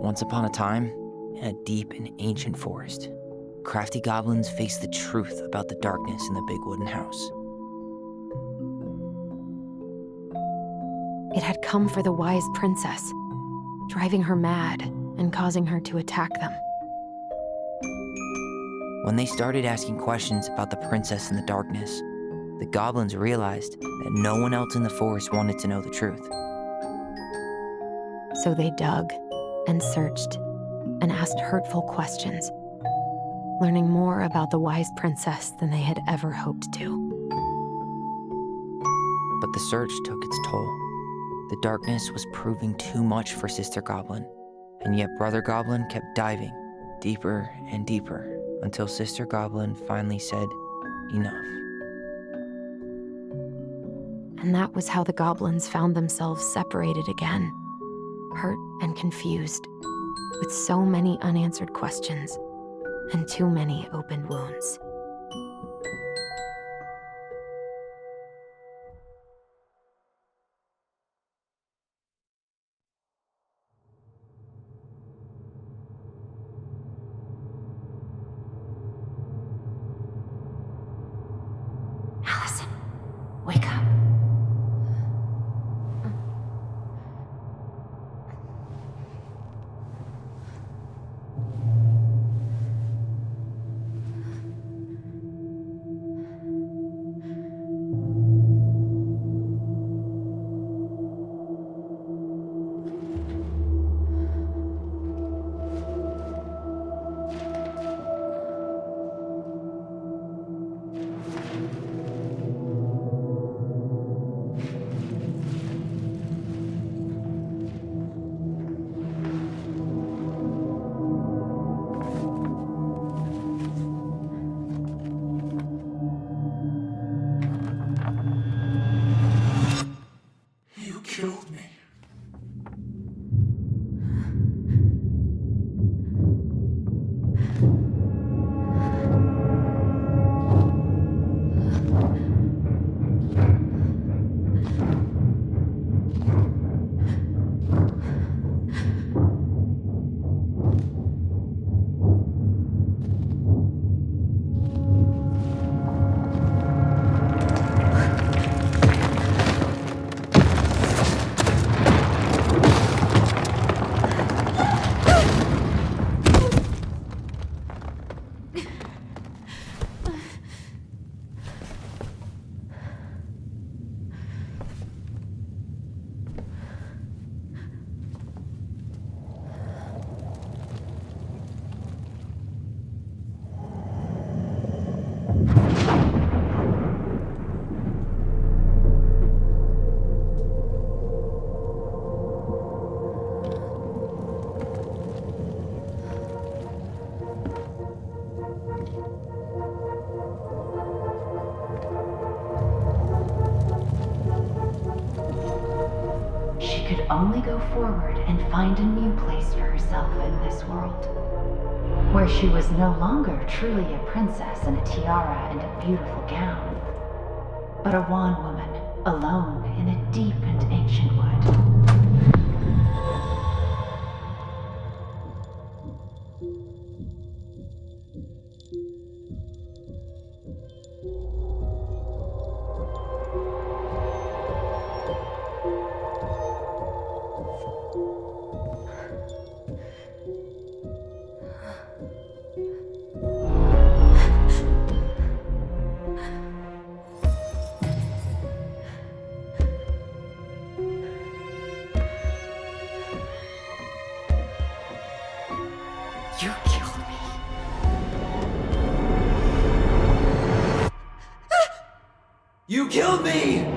Once upon a time, in a deep and ancient forest, crafty goblins faced the truth about the darkness in the big wooden house. It had come for the wise princess, driving her mad and causing her to attack them. When they started asking questions about the princess in the darkness, the goblins realized that no one else in the forest wanted to know the truth. So they dug and searched and asked hurtful questions, learning more about the wise princess than they had ever hoped to. But the search took its toll. The darkness was proving too much for Sister Goblin, and yet Brother Goblin kept diving deeper and deeper until Sister Goblin finally said, enough. And that was how the goblins found themselves separated again, hurt and confused, with so many unanswered questions and too many open wounds. Allison, wake up. Killed me. Only go forward and find a new place for herself in this world, where she was no longer truly a princess in a tiara and a beautiful gown, but a wan woman alone in a deep and ancient wood. You killed me. You killed me!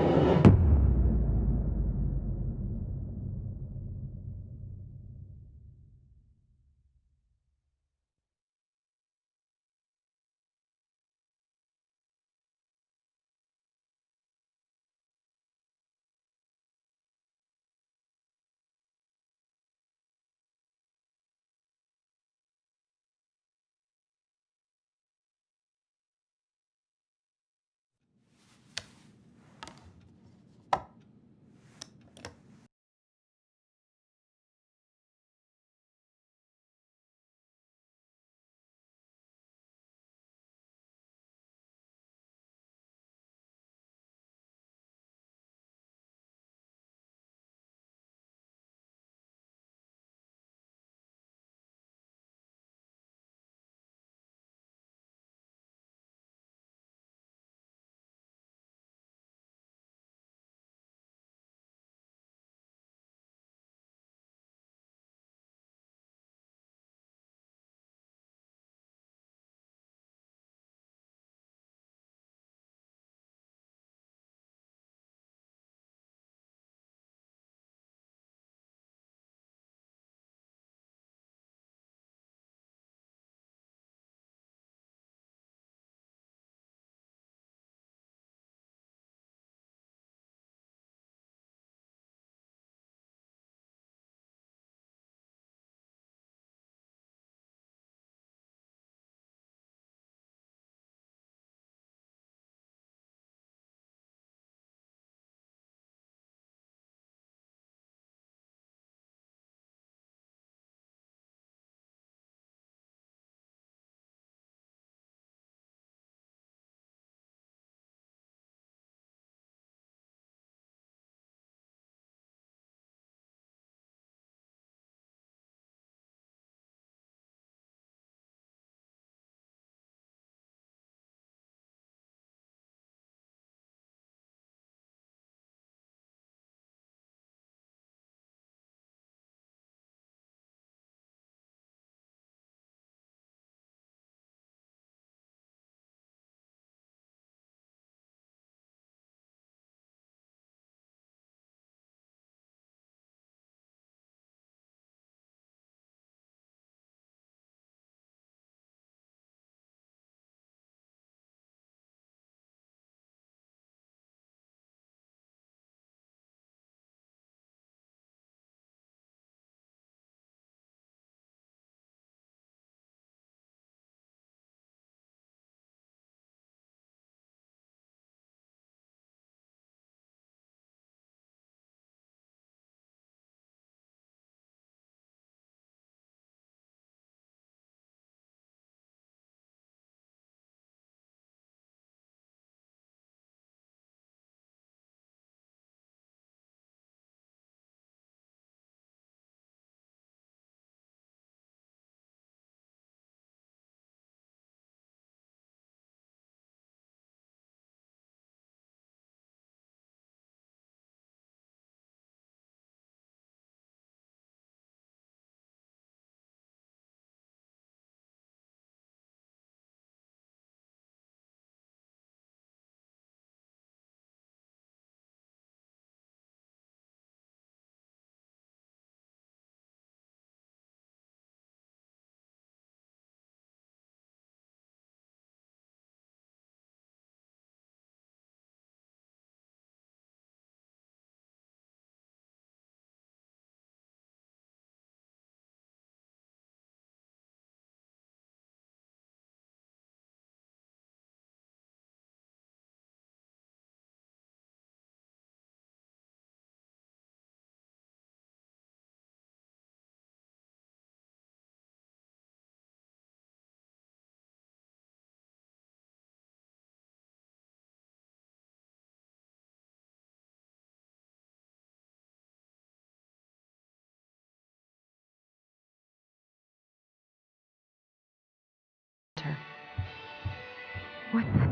What the...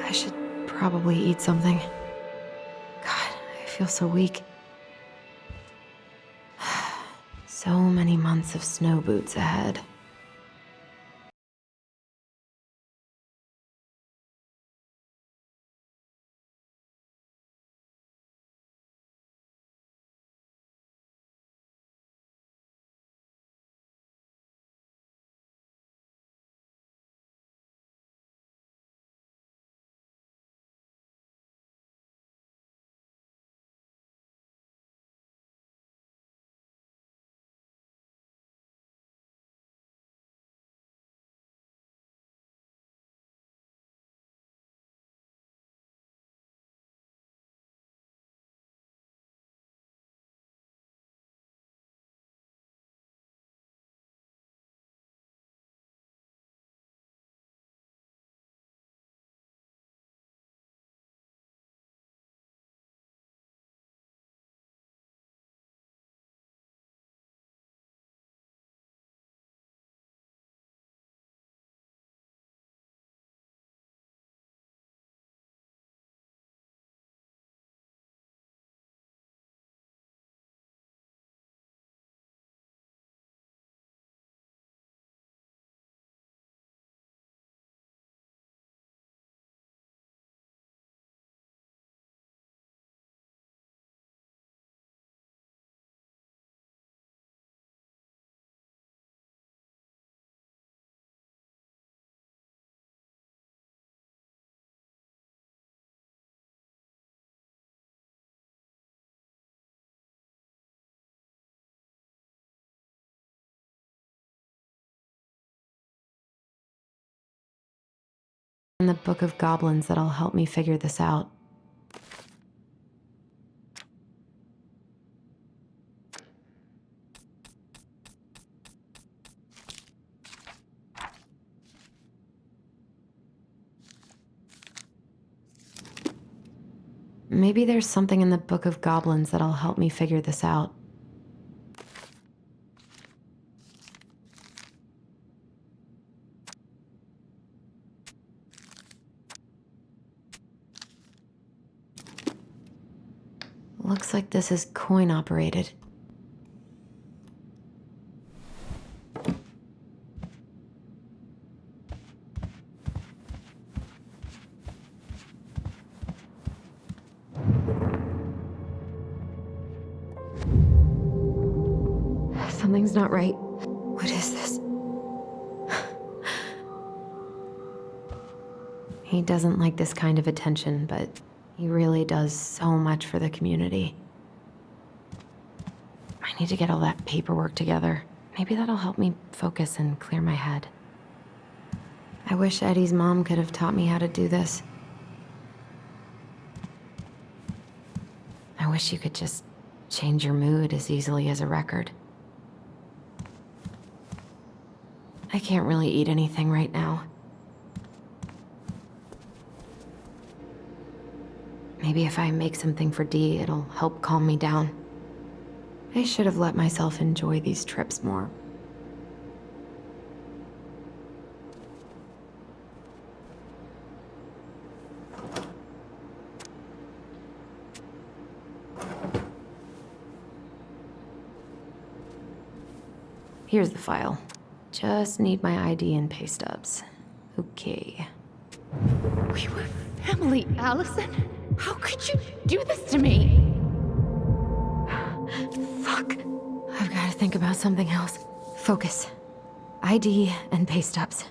I should probably eat something. God, I feel so weak. So many months of snow boots ahead. In the Book of Goblins that'll help me figure this out. Maybe there's something in the Book of Goblins that'll help me figure this out. Looks like this is coin-operated. Something's not right. What is this? He doesn't like this kind of attention, but he really does so much for the community. I need to get all that paperwork together. Maybe that'll help me focus and clear my head. I wish Eddie's mom could have taught me how to do this. I wish you could just change your mood as easily as a record. I can't really eat anything right now. Maybe if I make something for Dee, it'll help calm me down. I should have let myself enjoy these trips more. Here's the file. Just need my ID and pay stubs. Okay. We were family, Allison. How could you do this to me? Fuck. I've got to think about something else. Focus. ID and pay stubs.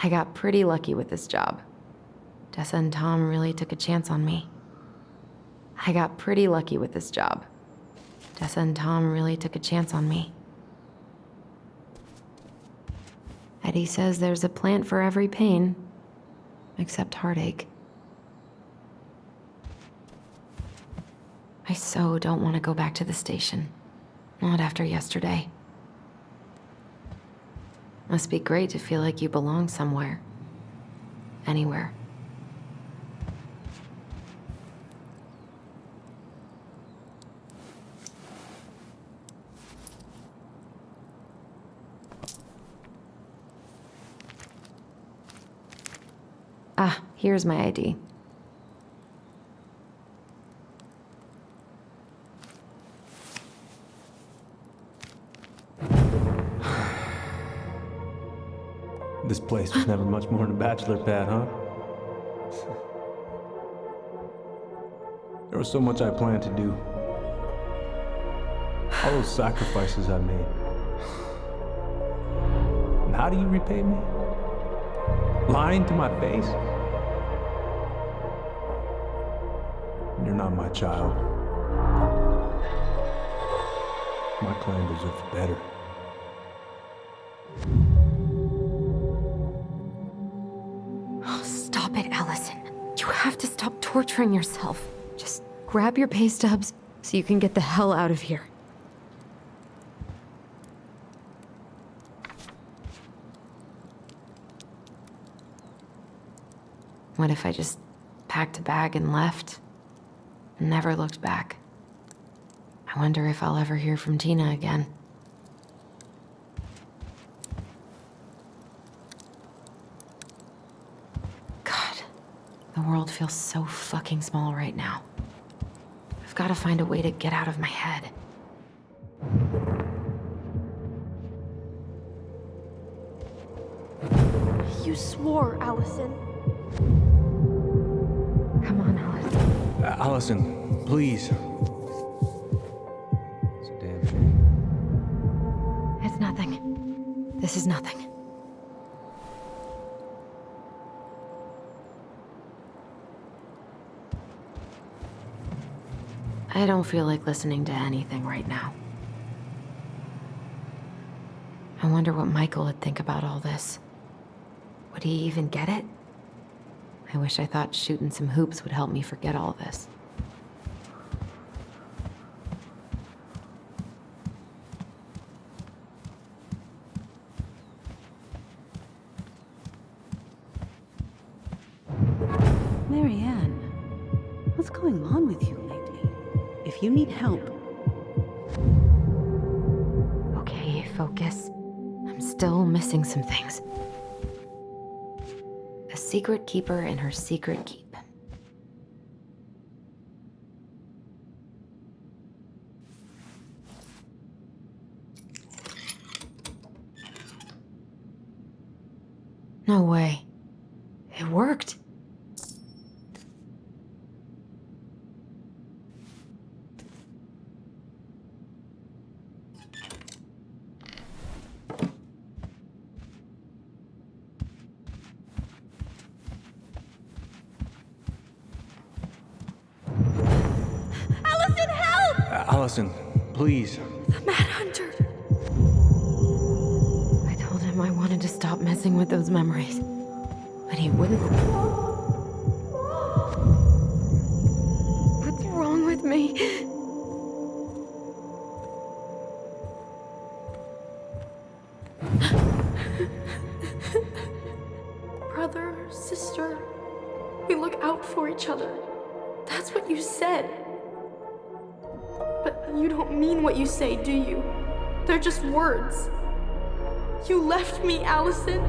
I got pretty lucky with this job. Tessa and Tom really took a chance on me. I got pretty lucky with this job. Tessa and Tom really took a chance on me. Eddie says there's a plant for every pain, except heartache. I so don't want to go back to the station. Not after yesterday. Must be great to feel like you belong somewhere. Anywhere. Ah, here's my ID. This place was never much more than a bachelor pad, huh? There was so much I planned to do. All those sacrifices I made. And how do you repay me? Lying to my face? You're not my child. My clan deserves better. Oh, stop it, Allison. You have to stop torturing yourself. Just grab your pay stubs so you can get the hell out of here. What if I just packed a bag and left? And never looked back? I wonder if I'll ever hear from Tina again. God, the world feels so fucking small right now. I've got to find a way to get out of my head. You swore, Allison. Come on, Allison. Allison, please. It's a damn shame. It's nothing. This is nothing. I don't feel like listening to anything right now. I wonder what Michael would think about all this. Would he even get it? I wish I thought shooting some hoops would help me forget all this. Marianne, what's going on with you lately? If you need help... Okay, focus. I'm still missing some things. A secret keeper and her secret keep. No way. It worked. Allison, please. The Mad Hunter. I told him I wanted to stop messing with those memories, but he wouldn't. What's wrong with me? Brother, sister, we look out for each other. That's what you said. But you don't mean what you say, do you? They're just words. You left me, Allison,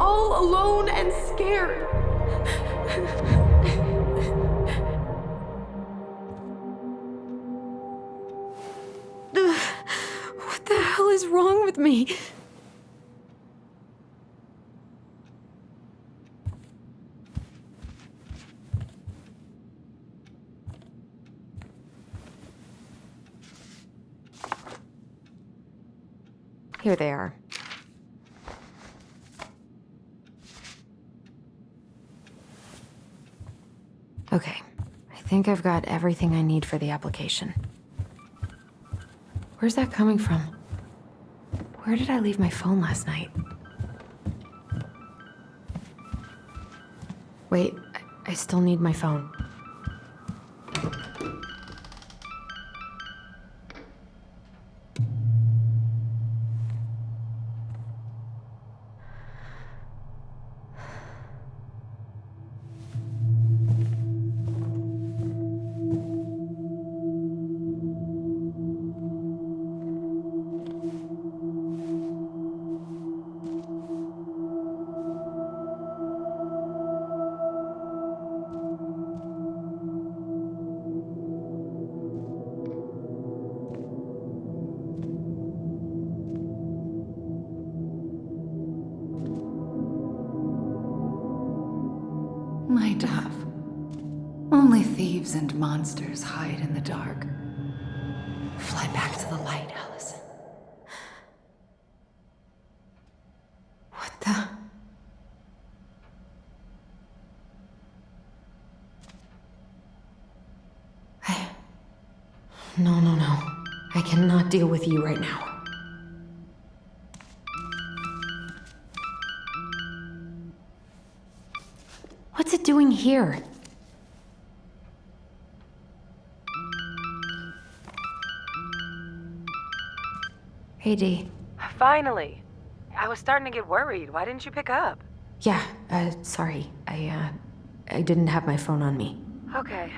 all alone and scared. What the hell is wrong with me? Here they are. Okay, I think I've got everything I need for the application. Where's that coming from? Where did I leave my phone last night? Wait, I still need my phone. Thieves and monsters hide in the dark. Fly back to the light, Allison. What the? No. I cannot deal with you right now. What's it doing here? Hey, Dee. Finally. I was starting to get worried. Why didn't you pick up? Yeah, sorry. I didn't have my phone on me. Okay.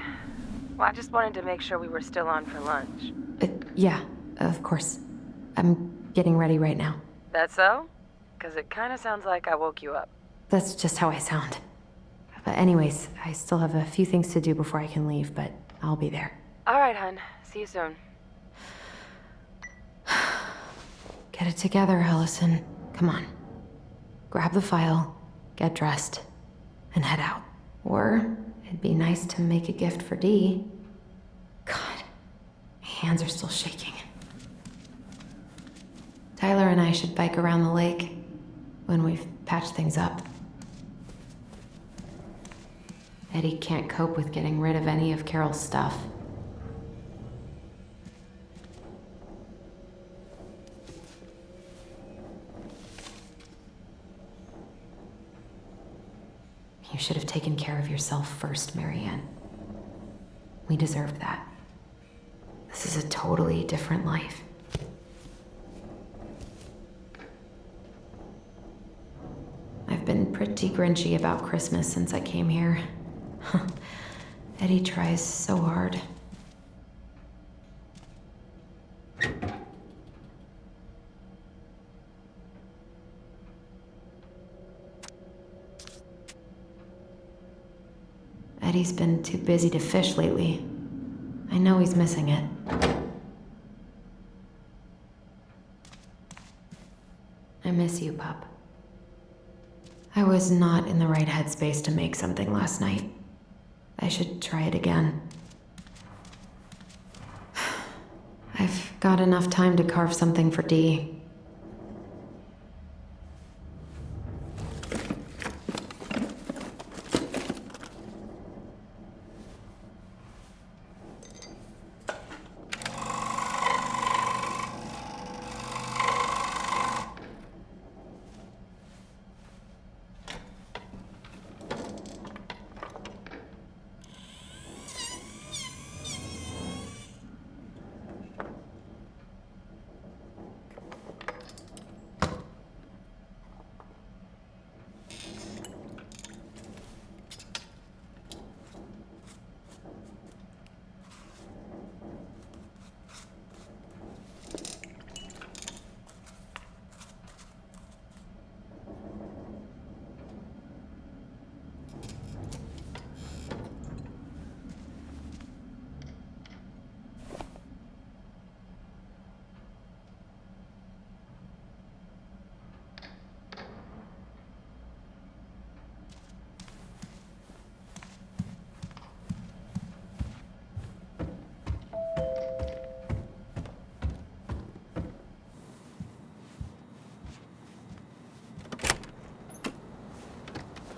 Well, I just wanted to make sure we were still on for lunch. Yeah, of course. I'm getting ready right now. That so? Because it kind of sounds like I woke you up. That's just how I sound. But anyways, I still have a few things to do before I can leave, but I'll be there. All right, hun. See you soon. Get it together, Allison. Come on. Grab the file, get dressed, and head out. Or it'd be nice to make a gift for Dee. God, my hands are still shaking. Tyler and I should bike around the lake when we've patched things up. Eddie can't cope with getting rid of any of Carol's stuff. You should have taken care of yourself first, Marianne. We deserved that. This is a totally different life. I've been pretty grinchy about Christmas since I came here. Eddie tries so hard. Eddie's been too busy to fish lately. I know he's missing it. I miss you, pup. I was not in the right headspace to make something last night. I should try it again. I've got enough time to carve something for Dee.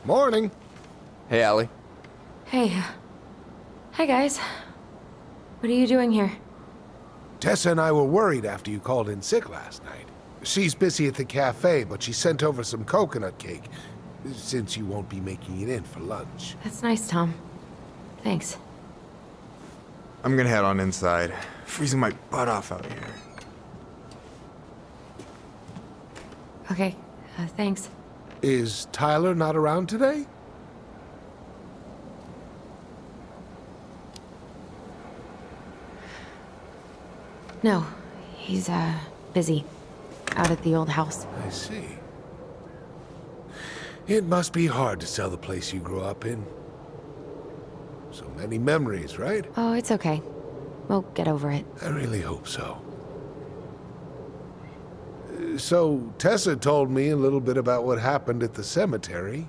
Morning. Hey, Allie. Hey. Hi, guys. What are you doing here? Tessa and I were worried after you called in sick last night. She's busy at the cafe, but she sent over some coconut cake, since you won't be making it in for lunch. That's nice, Tom. Thanks. I'm gonna head on inside. Freezing my butt off out here. Okay, thanks. Is Tyler not around today? No, he's, busy. Out at the old house. I see. It must be hard to sell the place you grew up in. So many memories, right? Oh, it's okay. We'll get over it. I really hope so. So, Tessa told me a little bit about what happened at the cemetery.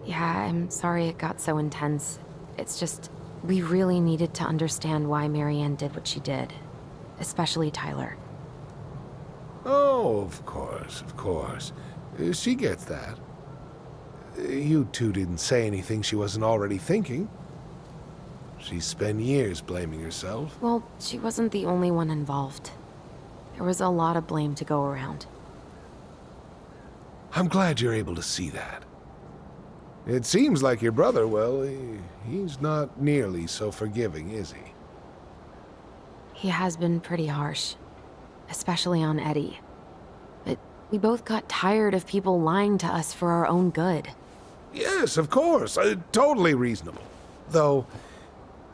Yeah, I'm sorry it got so intense. It's just... We really needed to understand why Marianne did what she did, especially Tyler. Oh, of course, of course. She gets that. You two didn't say anything she wasn't already thinking. She spent years blaming herself. Well, she wasn't the only one involved. There was a lot of blame to go around. I'm glad you're able to see that. It seems like your brother, well, he's not nearly so forgiving, is he? He has been pretty harsh, especially on Eddie. But we both got tired of people lying to us for our own good. Yes, of course. Totally reasonable. Though,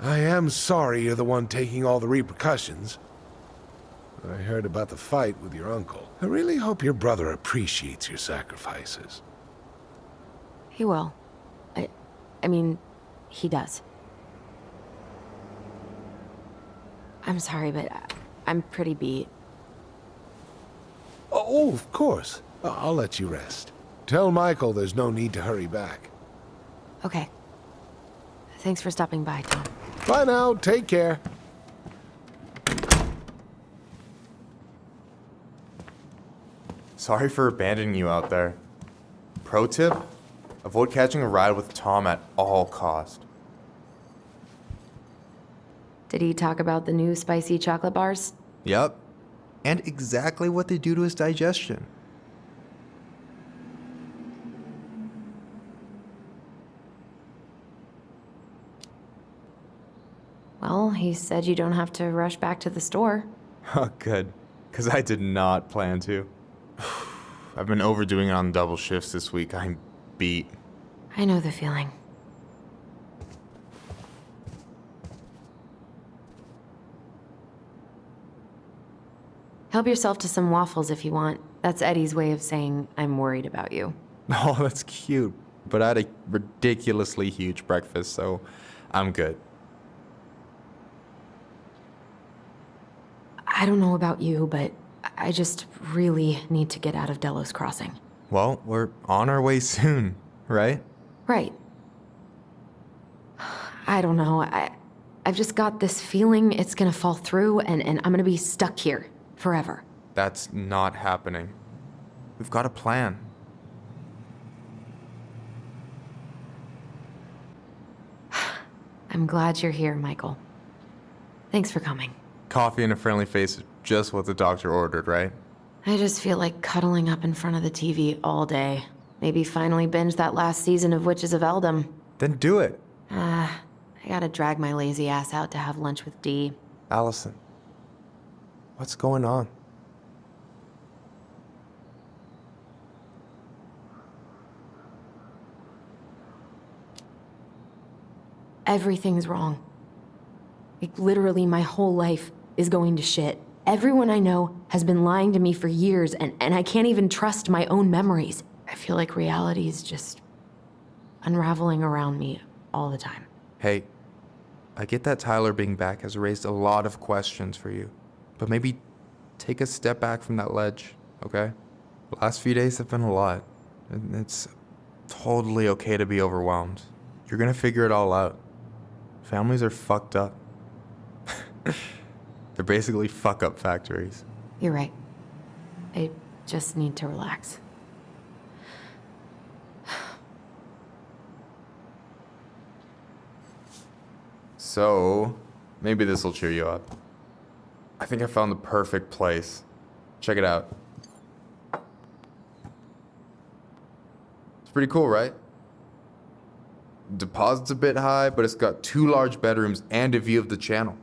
I am sorry you're the one taking all the repercussions. I heard about the fight with your uncle. I really hope your brother appreciates your sacrifices. He will. I mean, he does. I'm sorry, but I'm pretty beat. Oh, of course. I'll let you rest. Tell Michael there's no need to hurry back. Okay. Thanks for stopping by, Tom. Bye now. Take care. Sorry for abandoning you out there. Pro tip? Avoid catching a ride with Tom at all cost. Did he talk about the new spicy chocolate bars? Yup. And exactly what they do to his digestion. Well, he said you don't have to rush back to the store. Oh, good. Because I did not plan to. I've been overdoing it on double shifts this week. I'm beat. I know the feeling. Help yourself to some waffles if you want. That's Eddie's way of saying, I'm worried about you. Oh, that's cute. But I had a ridiculously huge breakfast, so I'm good. I don't know about you, but I just really need to get out of Delos Crossing. Well, we're on our way soon, right? Right. I don't know. I've just got this feeling it's gonna fall through and I'm gonna be stuck here forever. That's not happening. We've got a plan. I'm glad you're here, Michael. Thanks for coming. Coffee and a friendly face is just what the doctor ordered, right? I just feel like cuddling up in front of the TV all day. Maybe finally binge that last season of Witches of Eldom. Then do it. I gotta drag my lazy ass out to have lunch with Dee. Allison, what's going on? Everything's wrong. Like, literally, my whole life is going to shit. Everyone I know has been lying to me for years, and I can't even trust my own memories. I feel like reality is just unraveling around me all the time. Hey, I get that Tyler being back has raised a lot of questions for you, but maybe take a step back from that ledge, okay? The last few days have been a lot, and it's totally okay to be overwhelmed. You're gonna figure it all out. Families are fucked up. They're basically fuck-up factories. You're right. I just need to relax. So, maybe this will cheer you up. I think I found the perfect place. Check it out. It's pretty cool, right? Deposit's a bit high, but it's got 2 large bedrooms and a view of the channel.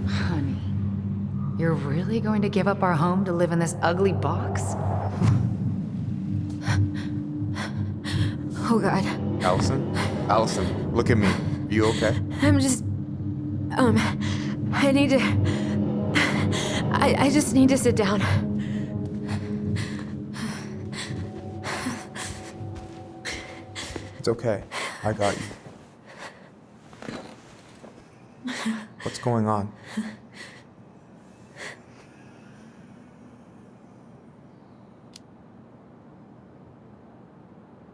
Honey, you're really going to give up our home to live in this ugly box? Oh, God. Allison, look at me. You okay? I'm just... I need to... I just need to sit down. It's okay. I got you. What's going on?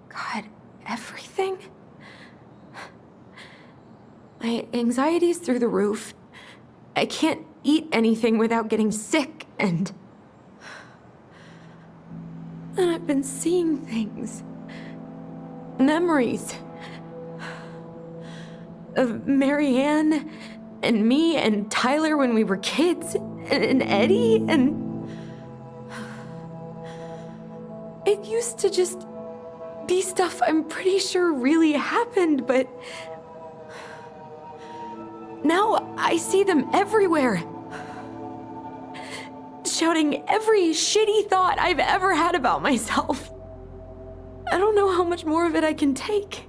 God, everything? anxiety's through the roof. I can't eat anything without getting sick, and I've been seeing things. Memories. Of Marianne, and me, and Tyler when we were kids, and Eddie, and... It used to just be stuff I'm pretty sure really happened, but... Now I see them everywhere. Shouting every shitty thought I've ever had about myself. I don't know how much more of it I can take.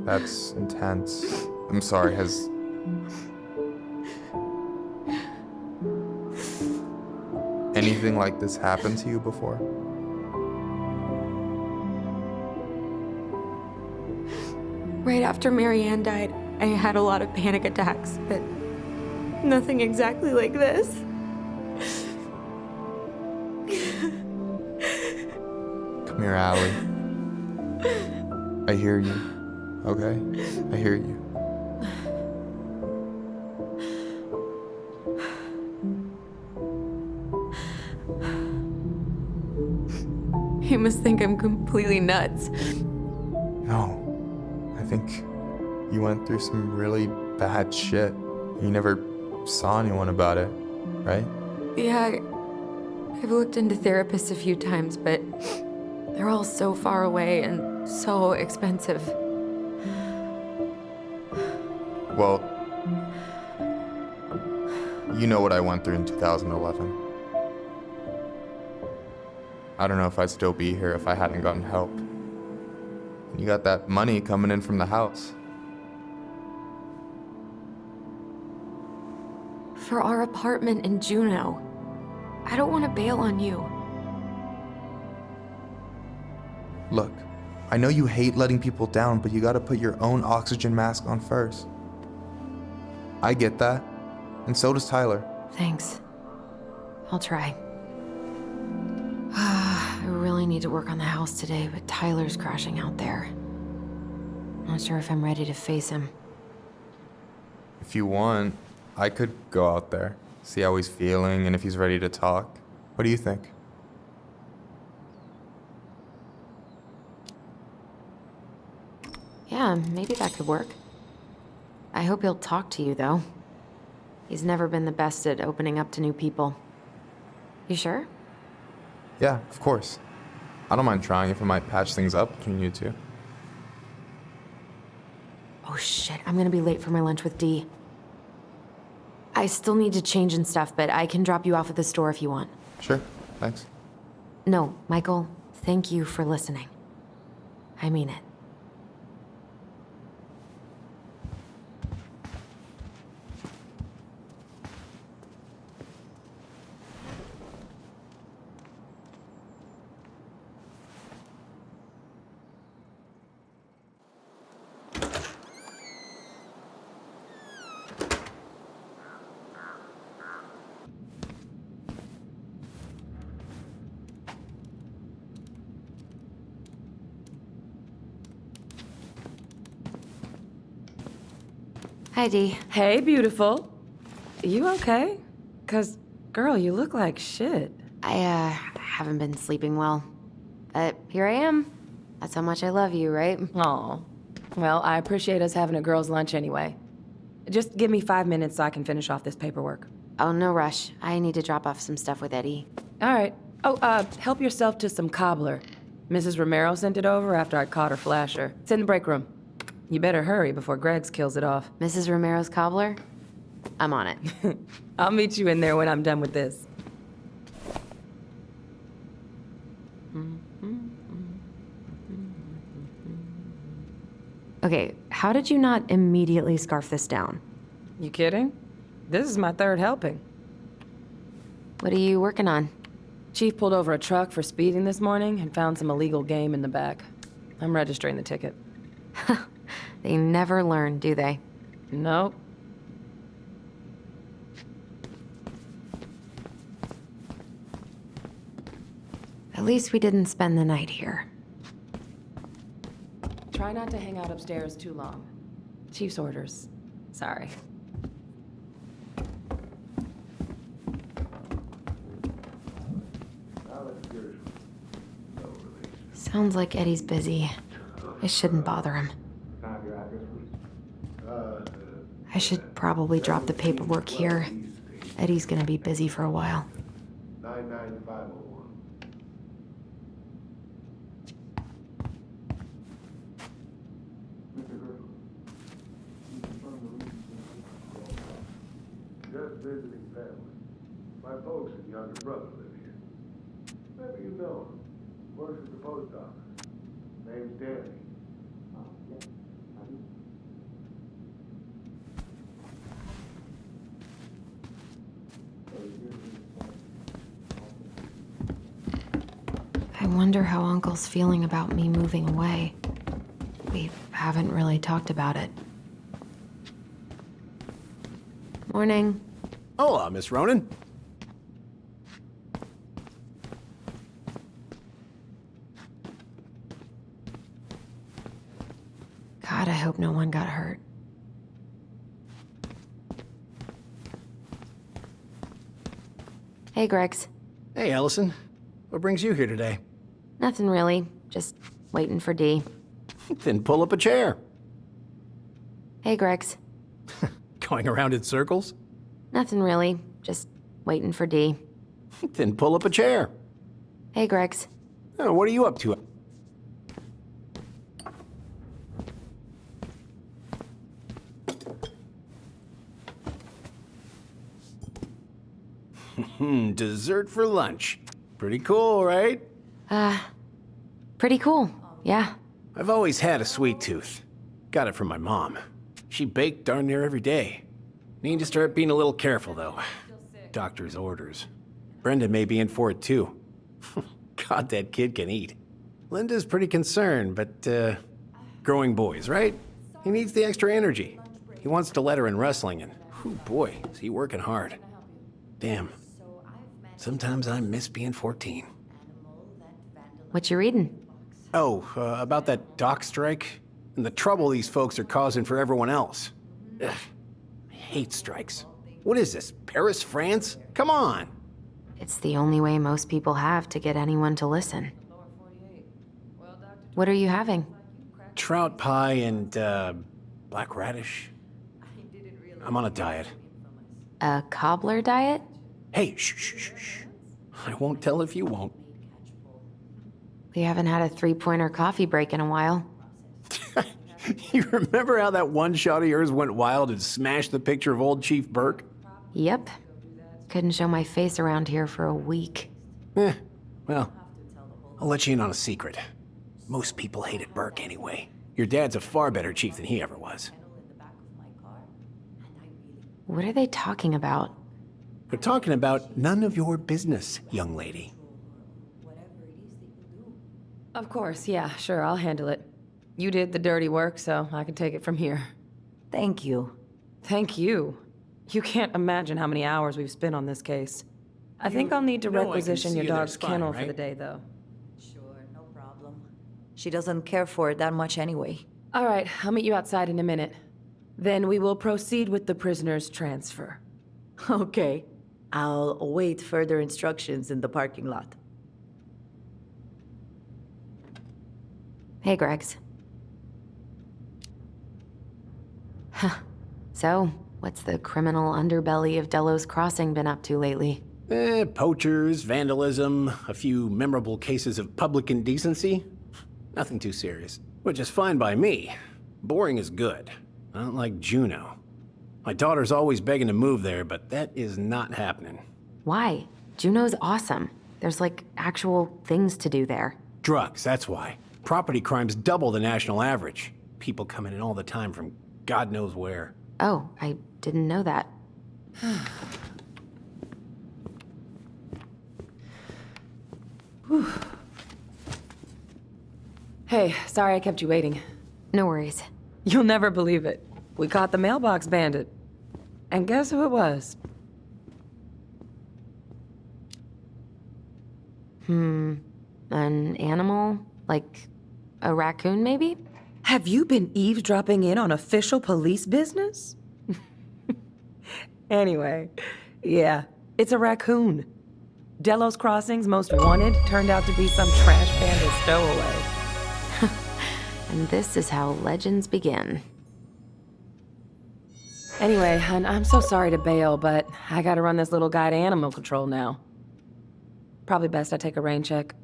That's intense. I'm sorry, has... anything like this happened to you before? Right after Marianne died, I had a lot of panic attacks, but nothing exactly like this. Come here, Allie. I hear you, okay? I hear you. You must think I'm completely nuts. No. I think you went through some really bad shit. You never saw anyone about it, right? Yeah, I've looked into therapists a few times, but they're all so far away and so expensive. Well, you know what I went through in 2011. I don't know if I'd still be here if I hadn't gotten help. You got that money coming in from the house. For our apartment in Juneau. I don't want to bail on you. Look, I know you hate letting people down, but you gotta put your own oxygen mask on first. I get that, and so does Tyler. Thanks. I'll try. I really need to work on the house today, but Tyler's crashing out there. Not sure if I'm ready to face him. If you want, I could go out there, see how he's feeling, and if he's ready to talk. What do you think? Yeah, maybe that could work. I hope he'll talk to you, though. He's never been the best at opening up to new people. You sure? Yeah, of course. I don't mind trying if it might patch things up between you two. Oh shit, I'm gonna be late for my lunch with Dee. I still need to change and stuff, but I can drop you off at the store if you want. Sure, thanks. No, Michael, thank you for listening. I mean it. Hi, Dee. Hey, beautiful. You okay? 'Cause, girl, you look like shit. I haven't been sleeping well. But here I am. That's how much I love you, right? Aw. Well, I appreciate us having a girls' lunch anyway. Just give me 5 minutes so I can finish off this paperwork. Oh, no rush. I need to drop off some stuff with Eddie. All right. Oh, help yourself to some cobbler. Mrs. Romero sent it over after I caught her flasher. It's in the break room. You better hurry before Greggs kills it off. Mrs. Romero's cobbler? I'm on it. I'll meet you in there when I'm done with this. Okay, how did you not immediately scarf this down? You kidding? This is my third helping. What are you working on? Chief pulled over a truck for speeding this morning and found some illegal game in the back. I'm registering the ticket. They never learn, do they? Nope. At least we didn't spend the night here. try not to hang out upstairs too long. Chief's orders. Sorry. Sounds like Eddie's busy. I shouldn't bother him. I should probably drop the paperwork here. Eddie's gonna be busy for a while. 99501. Just visiting family. My folks and younger brother live here. Maybe you know him. Works at the post office. Name's Danny. I wonder how Uncle's feeling about me moving away. We haven't really talked about it. Morning. Hola, Miss Ronan. God, I hope no one got hurt. Hey, Gregs. Hey, Allison. What brings you here today? Nothing really. Just waiting for Dee. Then pull up a chair. Hey, Gregs. Going around in circles? Nothing really. Just waiting for Dee. Then pull up a chair. Hey, Gregs. Oh, what are you up to? Dessert for lunch. Pretty cool, right? Pretty cool. Yeah. I've always had a sweet tooth. Got it from my mom. She baked darn near every day. Need to start being a little careful, though. Doctor's orders. Brenda may be in for it, too. God, that kid can eat. Linda's pretty concerned, but, growing boys, right? He needs the extra energy. He wants to let her in wrestling, and, whew, boy, is he working hard. Damn. Sometimes I miss being 14. What you reading? Oh, about that dock strike? And the trouble these folks are causing for everyone else. Ugh, I hate strikes. What is this, Paris, France? Come on! It's the only way most people have to get anyone to listen. What are you having? Trout pie and, black radish. I'm on a diet. A cobbler diet? Hey, shh, shh, shh, shh. I won't tell if you won't. We haven't had a three-pointer coffee break in a while. You remember how that one shot of yours went wild and smashed the picture of old Chief Burke? Yep. Couldn't show my face around here for a week. Well, I'll let you in on a secret. Most people hated Burke anyway. Your dad's a far better chief than he ever was. What are they talking about? They're talking about none of your business, young lady. Of course, yeah, sure, I'll handle it. You did the dirty work, so I can take it from here. Thank you. Thank you. You can't imagine how many hours we've spent on this case. I think I'll need to know I can requisition see your you there dog's spying, kennel for right? the day, though. Sure, no problem. She doesn't care for it that much anyway. All right, I'll meet you outside in a minute. Then we will proceed with the prisoner's transfer. Okay. I'll await further instructions in the parking lot. Hey, Gregs. Huh. So, what's the criminal underbelly of Delos Crossing been up to lately? Poachers, vandalism, a few memorable cases of public indecency. Nothing too serious. Which is fine by me. Boring is good. Not like Juneau. My daughter's always begging to move there, but that is not happening. Why? Juneau's awesome. There's like actual things to do there. Drugs, that's why. Property crime's double the national average. People coming in all the time from God knows where. Oh, I didn't know that. Hey, sorry I kept you waiting. No worries. You'll never believe it. We caught the Mailbox Bandit. And guess who it was? An animal? Like a raccoon, maybe? Have you been eavesdropping in on official police business? Anyway, yeah, it's a raccoon. Delos Crossing's most wanted turned out to be some trash panda stowaway. And this is how legends begin. Anyway, hun, I'm so sorry to bail, but I gotta run this little guy to animal control now. Probably best I take a rain check.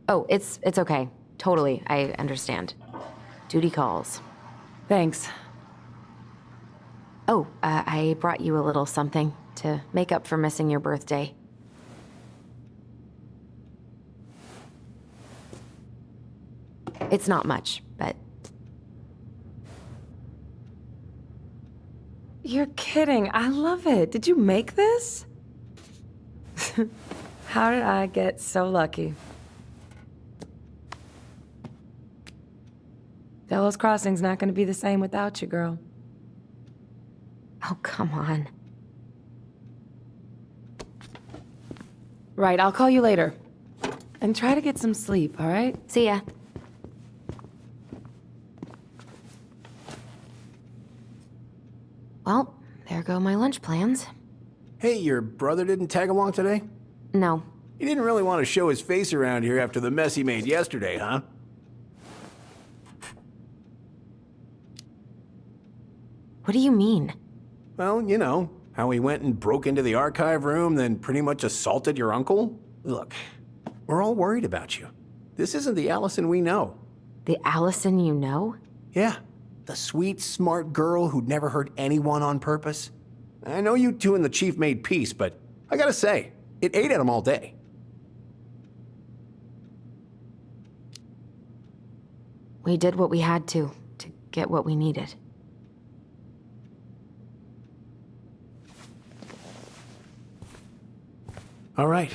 Oh, it's okay. Totally, I understand. Duty calls. Thanks. Oh, I brought you a little something to make up for missing your birthday. It's not much, but... You're kidding. I love it. Did you make this? How did I get so lucky? Delos Crossing's not gonna be the same without you, girl. Oh, come on. Right, I'll call you later. And try to get some sleep, all right? See ya. Well, there go my lunch plans. Hey, your brother didn't tag along today? No. He didn't really want to show his face around here after the mess he made yesterday, huh? What do you mean? Well, you know, how he went and broke into the archive room, then pretty much assaulted your uncle? Look, we're all worried about you. This isn't the Allison we know. The Allison you know? Yeah, the sweet, smart girl who'd never hurt anyone on purpose. I know you two and the chief made peace, but I gotta say, it ate at him all day. We did what we had to get what we needed. All right,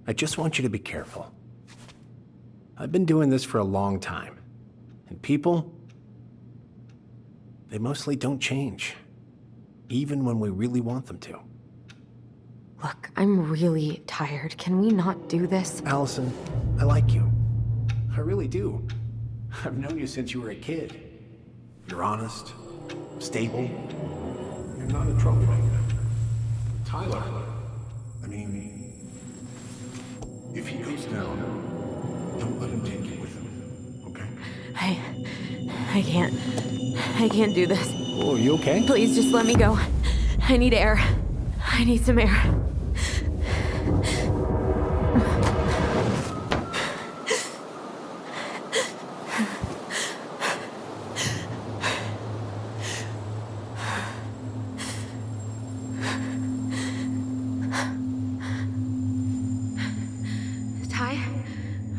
I just want you to be careful. I've been doing this for a long time, and people, they mostly don't change, even when we really want them to. Look, I'm really tired. Can we not do this? Allison, I like you. I really do. I've known you since you were a kid. You're honest, stable. You're not a troublemaker. Tyler, I mean, if he goes down, don't let him take you with him, okay? I can't do this. Oh, are you okay? Please just let me go. I need air. I need some air.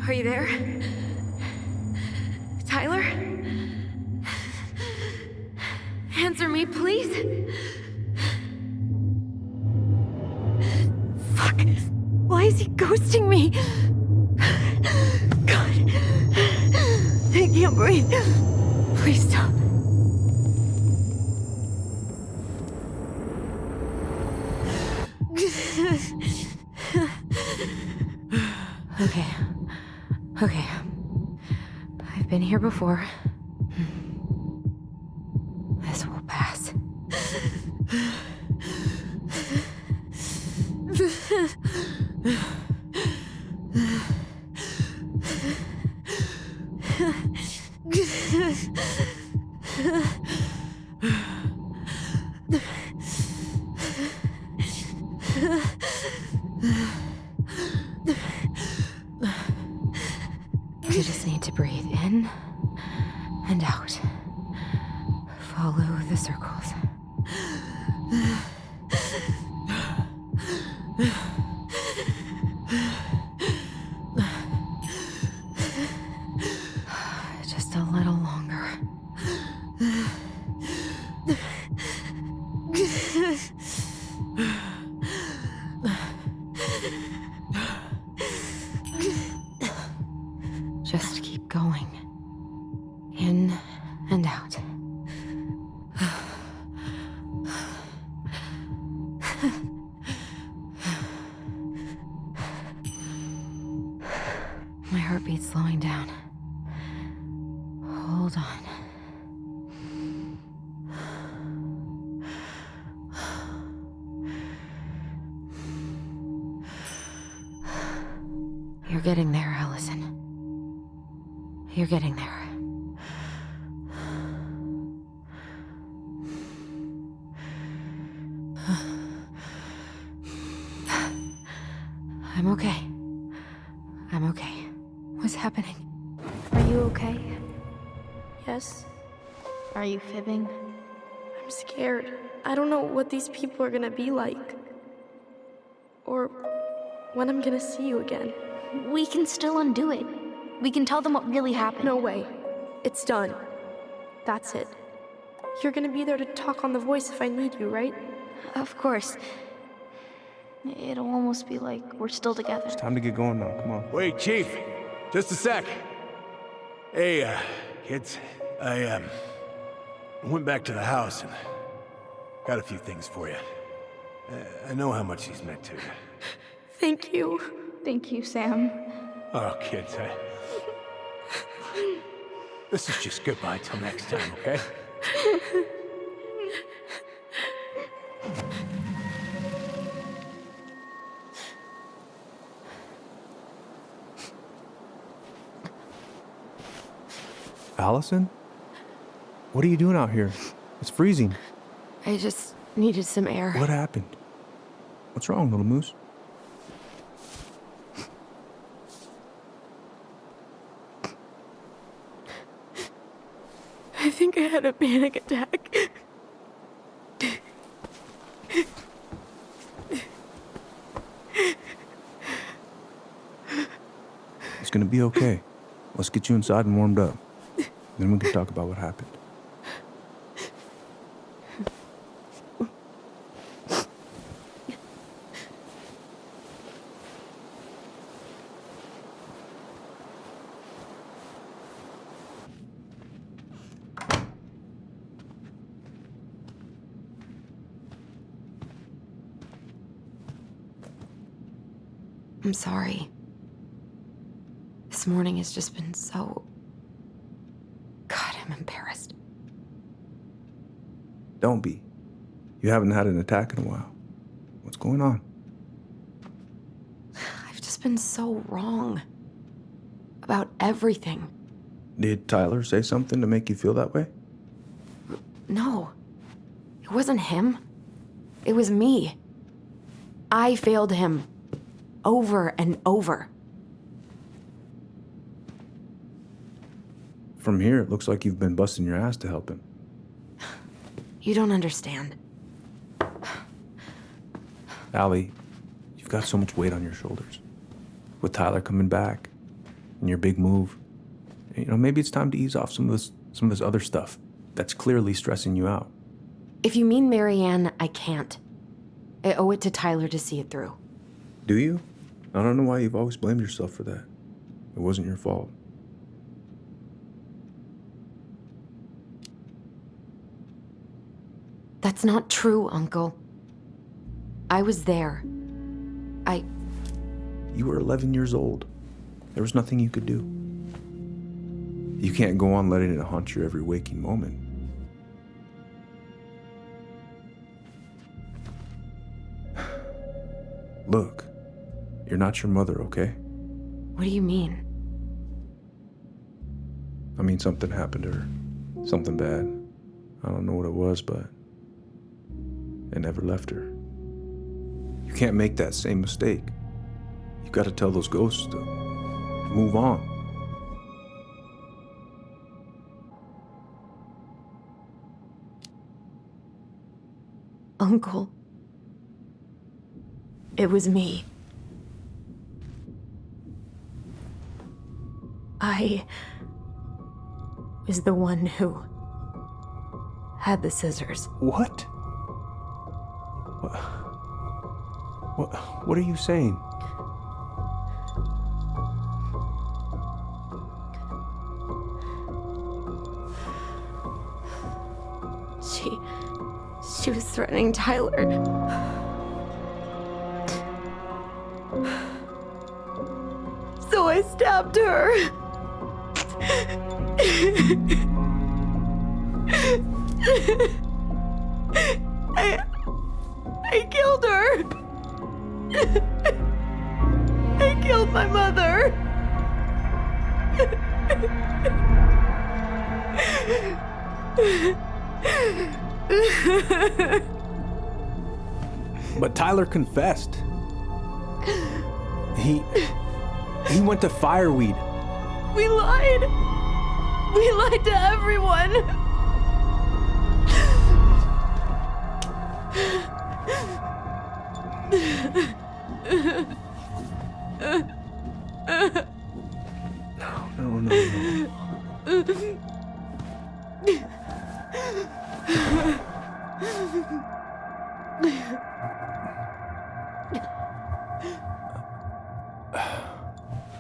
Are you there? Tyler? Answer me, please. Fuck. Why is he ghosting me? God. I can't breathe. Please stop. Okay. I've been here before. This will pass. You just need to breathe in and out. Follow the circles. Just a little longer. Just keep going. In and out. My heartbeat's slowing down. Hold on. You're getting there, Allison. You're getting there. I'm okay. I'm okay. What's happening? Are you okay? Yes? Are you fibbing? I'm scared. I don't know what these people are gonna be like. Or when I'm gonna see you again. We can still undo it. We can tell them what really happened. No way. It's done. That's it. You're gonna be there to talk on the voice if I need you, right? Of course. It'll almost be like we're still together. It's time to get going now. Come on. Wait, Chief. Just a sec. Hey, kids. I went back to the house and got a few things for you. I know how much these meant to you. Thank you. Thank you, Sam. Oh, kids, this is just goodbye till next time, okay? Allison? What are you doing out here? It's freezing. I just needed some air. What happened? What's wrong, little moose? I think I had a panic attack. It's gonna be okay. Let's get you inside and warmed up. Then we can talk about what happened. I'm sorry. This morning has just been so... God, I'm embarrassed. Don't be. You haven't had an attack in a while. What's going on? I've just been so wrong. About everything. Did Tyler say something to make you feel that way? No. It wasn't him. It was me. I failed him. Over and over. From here, it looks like you've been busting your ass to help him. You don't understand. Allie, you've got so much weight on your shoulders. With Tyler coming back, and your big move, maybe it's time to ease off some of this other stuff that's clearly stressing you out. If you mean Marianne, I can't. I owe it to Tyler to see it through. Do you? I don't know why you've always blamed yourself for that. It wasn't your fault. That's not true, Uncle. I was there. You were 11 years old. There was nothing you could do. You can't go on letting it haunt your every waking moment. Look, you're not your mother, okay? What do you mean? I mean, something happened to her. Something bad. I don't know what it was, but it never left her. You can't make that same mistake. You've got to tell those ghosts to move on. Uncle. It was me. I was the one who had the scissors. What? What are you saying? She was threatening Tyler. So I stabbed her. I killed her. I killed my mother. But Tyler confessed. He went to Fireweed. We lied. We lied to everyone. No.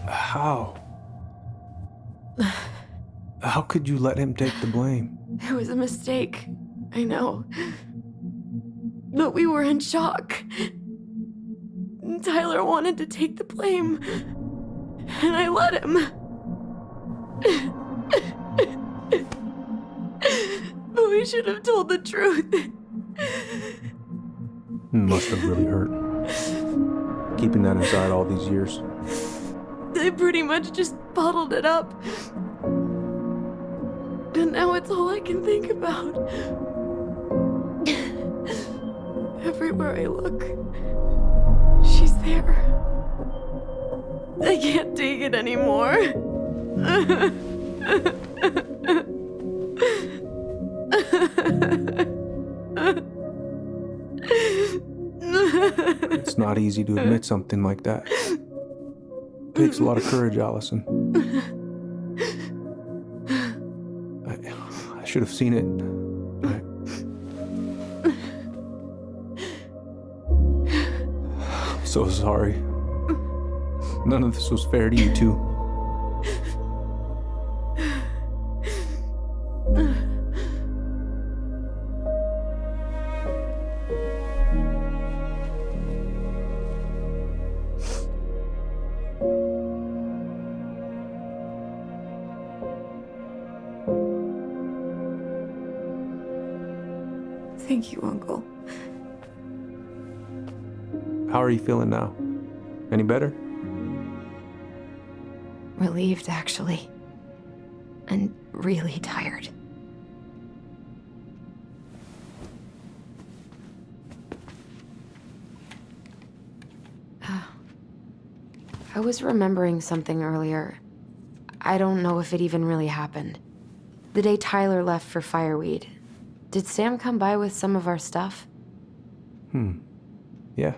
How? How could you let him take the blame? It was a mistake. I know. But we were in shock. Tyler wanted to take the blame. And I let him. But we should have told the truth. Must have really hurt. Keeping that inside all these years. I pretty much just bottled it up. And now it's all I can think about. Everywhere I look, she's there. I can't take it anymore. It's not easy to admit something like that. It takes a lot of courage, Allison. I should have seen it. I'm so sorry. None of this was fair to you two. Thank you, Uncle. How are you feeling now? Any better? Relieved, actually. And really tired. I was remembering something earlier. I don't know if it even really happened. The day Tyler left for Fireweed, did Sam come by with some of our stuff? Yeah.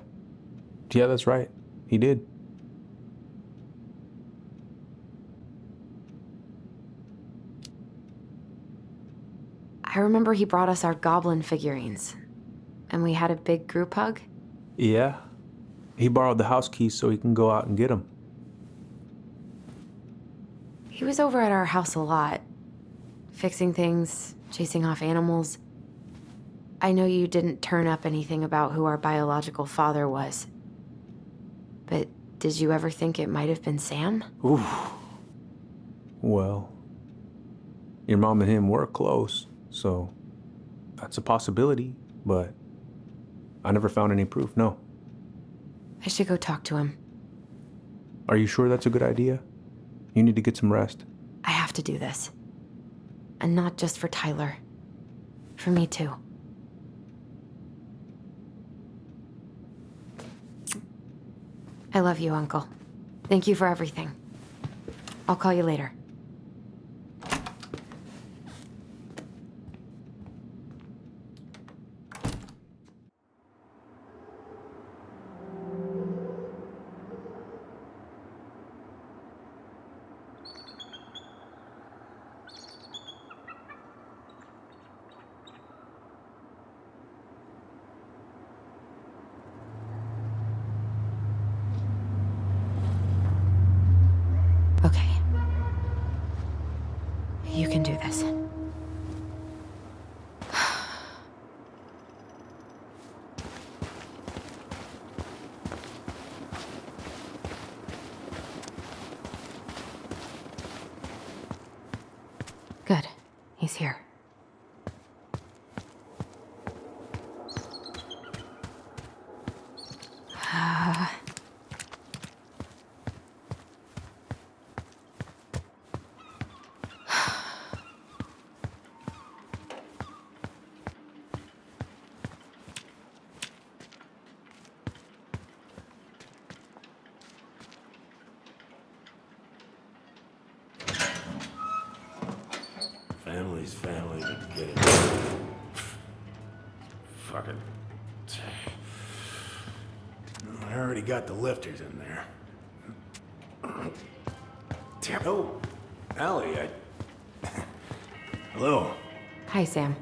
Yeah, that's right. He did. I remember he brought us our goblin figurines. And we had a big group hug. Yeah. He borrowed the house keys so he can go out and get them. He was over at our house a lot. Fixing things, chasing off animals. I know you didn't turn up anything about who our biological father was. But did you ever think it might have been Sam? Ooh. Well, your mom and him were close, so that's a possibility, but I never found any proof, no. I should go talk to him. Are you sure that's a good idea? You need to get some rest. I have to do this. And not just for Tyler. For me, too. I love you, Uncle. Thank you for everything. I'll call you later. Okay. You can do this. Good. He's here. fucking... I already got the lifters in there. Damn. Oh, Allie, Hello. Hi, Sam.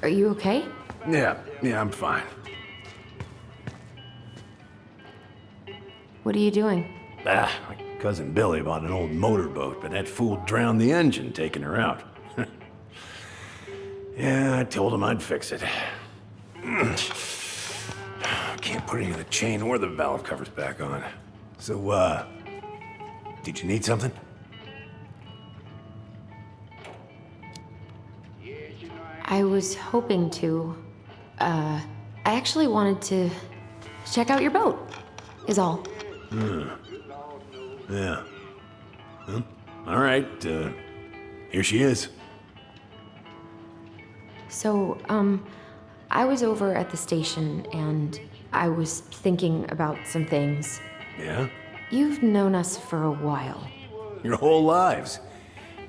Are you okay? Yeah, I'm fine. What are you doing? My cousin Billy bought an old motorboat, but that fool drowned the engine taking her out. Yeah, I told him I'd fix it. Can't put any of the chain or the valve covers back on. So, did you need something? I was hoping to. I actually wanted to check out your boat, is all. Yeah. Well, all right, here she is. So, I was over at the station and I was thinking about some things. Yeah? You've known us for a while. Your whole lives.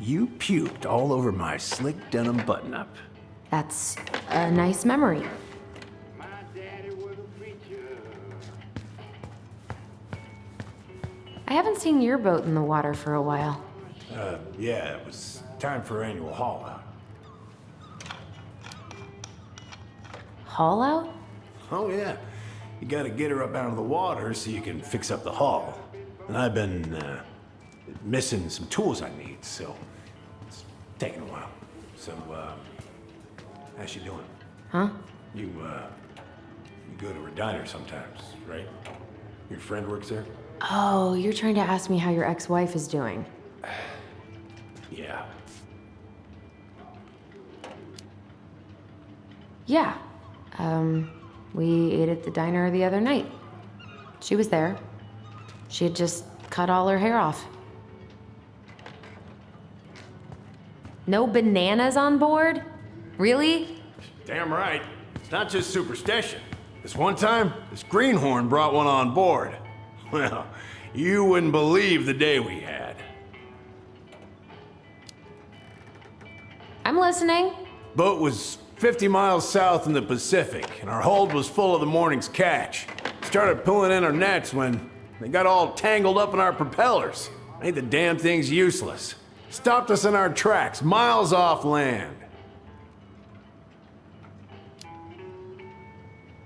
You puked all over my slick denim button-up. That's a nice memory. I haven't seen your boat in the water for a while. Yeah, it was time for annual haul out. Haul out? Oh, yeah. You gotta get her up out of the water so you can fix up the hull. And I've been, missing some tools I need, so it's taking a while. So, how's she doing? Huh? You go to her diner sometimes, right? Your friend works there? Oh, you're trying to ask me how your ex-wife is doing. Yeah. Yeah. We ate at the diner the other night. She was there. She had just cut all her hair off. No bananas on board? Really? Damn right. It's not just superstition. This one time, this greenhorn brought one on board. Well, you wouldn't believe the day we had. I'm listening. Boat was 50 miles south in the Pacific, and our hold was full of the morning's catch. Started pulling in our nets when they got all tangled up in our propellers. Made the damn things useless. Stopped us in our tracks, miles off land.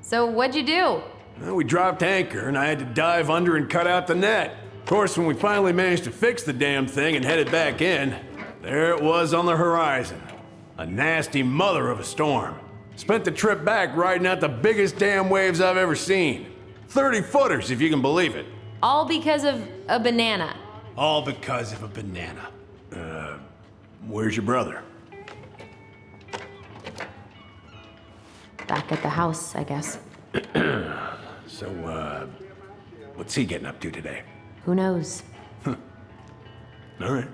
So what'd you do? Well, we dropped anchor, and I had to dive under and cut out the net. Of course, when we finally managed to fix the damn thing and headed back in, there it was on the horizon. A nasty mother of a storm. Spent the trip back riding out the biggest damn waves I've ever seen. 30-footers, if you can believe it. All because of a banana. All because of a banana. Where's your brother? Back at the house, I guess. So, what's he getting up to today? Who knows? All right.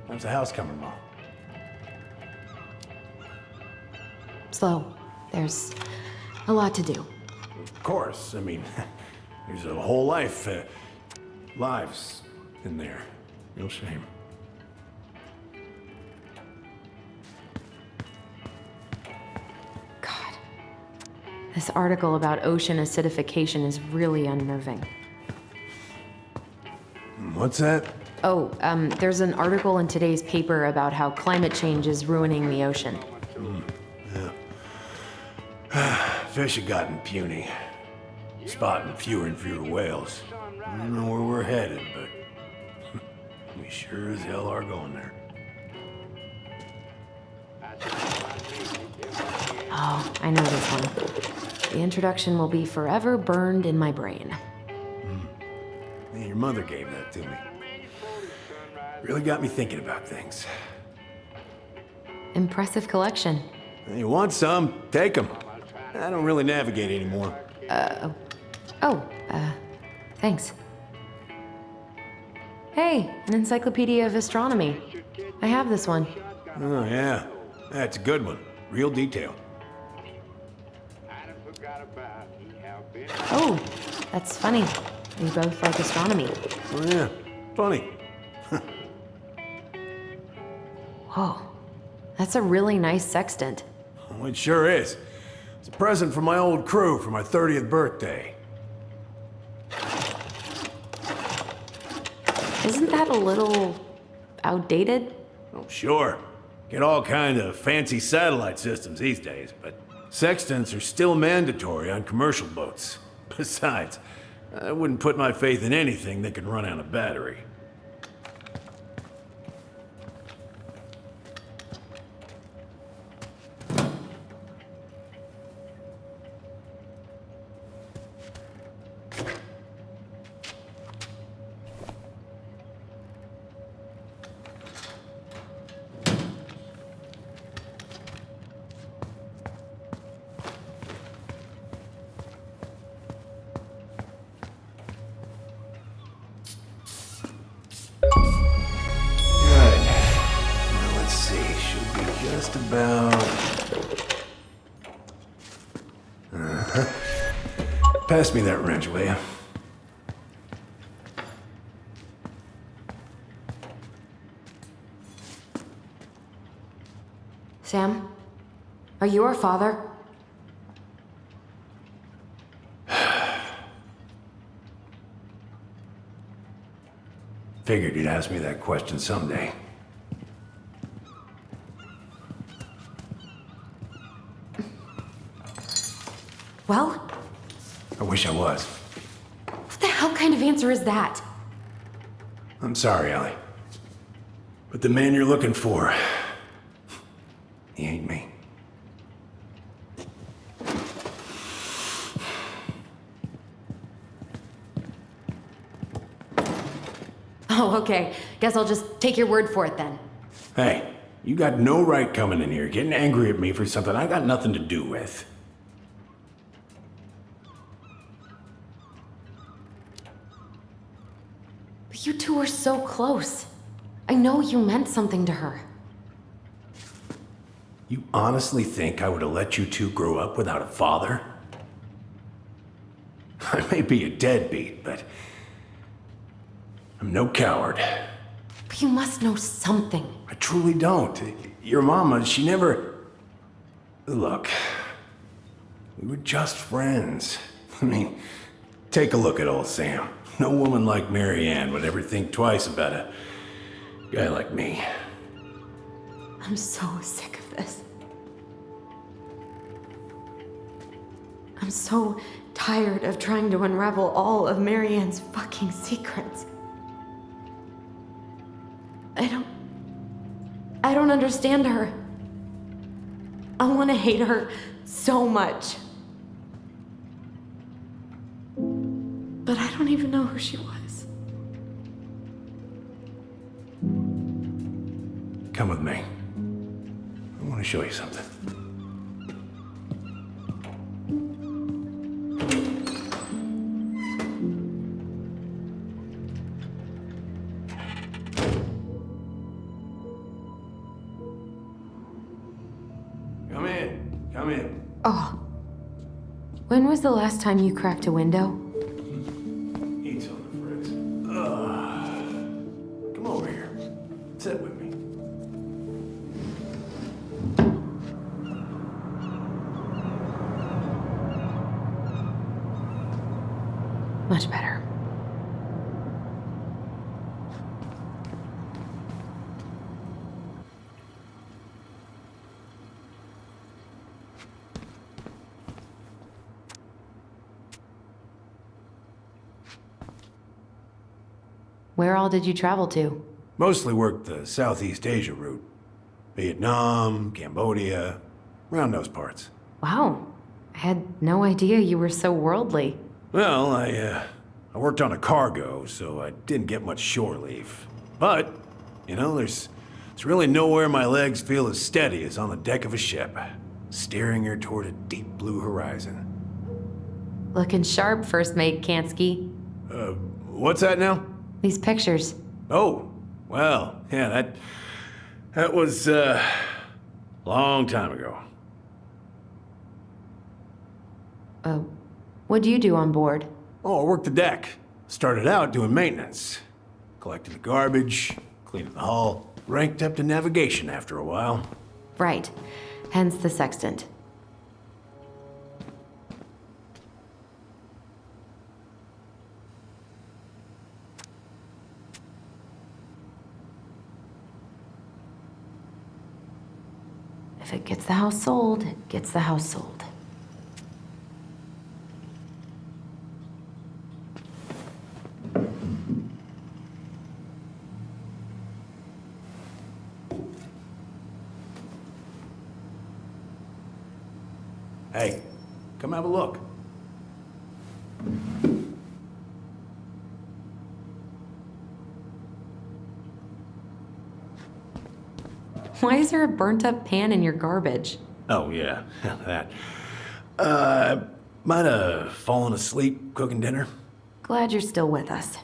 How's the house coming along? Slow. There's a lot to do. Of course. I mean, there's a whole lives in there. Real shame. God. This article about ocean acidification is really unnerving. What's that? Oh, there's an article in today's paper about how climate change is ruining the ocean. Yeah. Fish have gotten puny. Spotting fewer and fewer whales. I don't know where we're headed, but we sure as hell are going there. Oh, I know this one. The introduction will be forever burned in my brain. Yeah, your mother gave that to me. Really got me thinking about things. Impressive collection. You want some? Take them. I don't really navigate anymore. Thanks. Hey, an encyclopedia of astronomy. I have this one. Oh, yeah. That's a good one. Real detail. Oh, that's funny. We both like astronomy. Oh, yeah. Funny. Whoa, that's a really nice sextant. Oh, it sure is. It's a present from my old crew for my 30th birthday. Isn't that a little outdated? Oh, sure. Get all kind of fancy satellite systems these days, but sextants are still mandatory on commercial boats. Besides, I wouldn't put my faith in anything that can run out of battery. Just about... Pass me that wrench, will you? Sam? Are you our father? Figured you'd ask me that question someday. Well? I wish I was. What the hell kind of answer is that? I'm sorry, Ellie. But the man you're looking for, he ain't me. Oh, okay. Guess I'll just take your word for it then. Hey, you got no right coming in here getting angry at me for something I got nothing to do with. But you two are so close. I know you meant something to her. You honestly think I would have let you two grow up without a father? I may be a deadbeat, but I'm no coward. But you must know something. I truly don't. Your mama, she never... Look, we were just friends. I mean, take a look at old Sam. No woman like Mary Ann would ever think twice about a guy like me. I'm so sick of this. I'm so tired of trying to unravel all of Mary Ann's fucking secrets. I don't understand her. I want to hate her so much. But I don't even know who she was. Come with me. I want to show you something. Come in. Oh. When was the last time you cracked a window? Eats on the fritz. Come over here. Sit with me. Much better. Where all did you travel to? Mostly worked the Southeast Asia route. Vietnam, Cambodia, around those parts. Wow. I had no idea you were so worldly. Well, I worked on a cargo, so I didn't get much shore leave. But, you know, there's really nowhere my legs feel as steady as on the deck of a ship, steering her toward a deep blue horizon. Looking sharp, First Mate Kansky. What's that now? These pictures. Oh, well, yeah, that was, long time ago. What do you do on board? Oh, I worked the deck. Started out doing maintenance. Collecting the garbage, cleaning the hull. Ranked up to navigation after a while. Right. Hence the sextant. If it gets the house sold, it gets the house sold. Hey, come have a look. Why is there a burnt-up pan in your garbage? Oh, yeah, that. Might have fallen asleep cooking dinner. Glad you're still with us.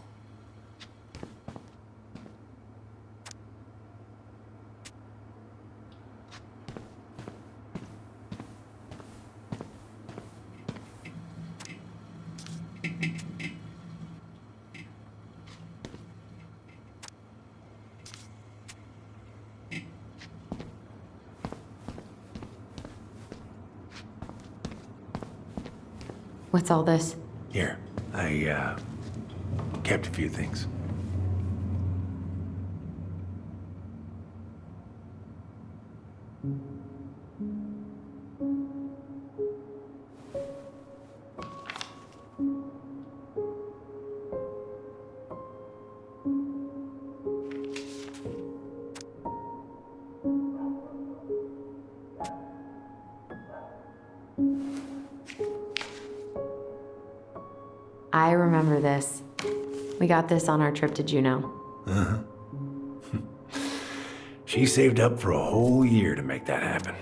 What's all this? Here, I, kept a few things. I remember this. We got this on our trip to Juneau. Uh-huh. She saved up for a whole year to make that happen.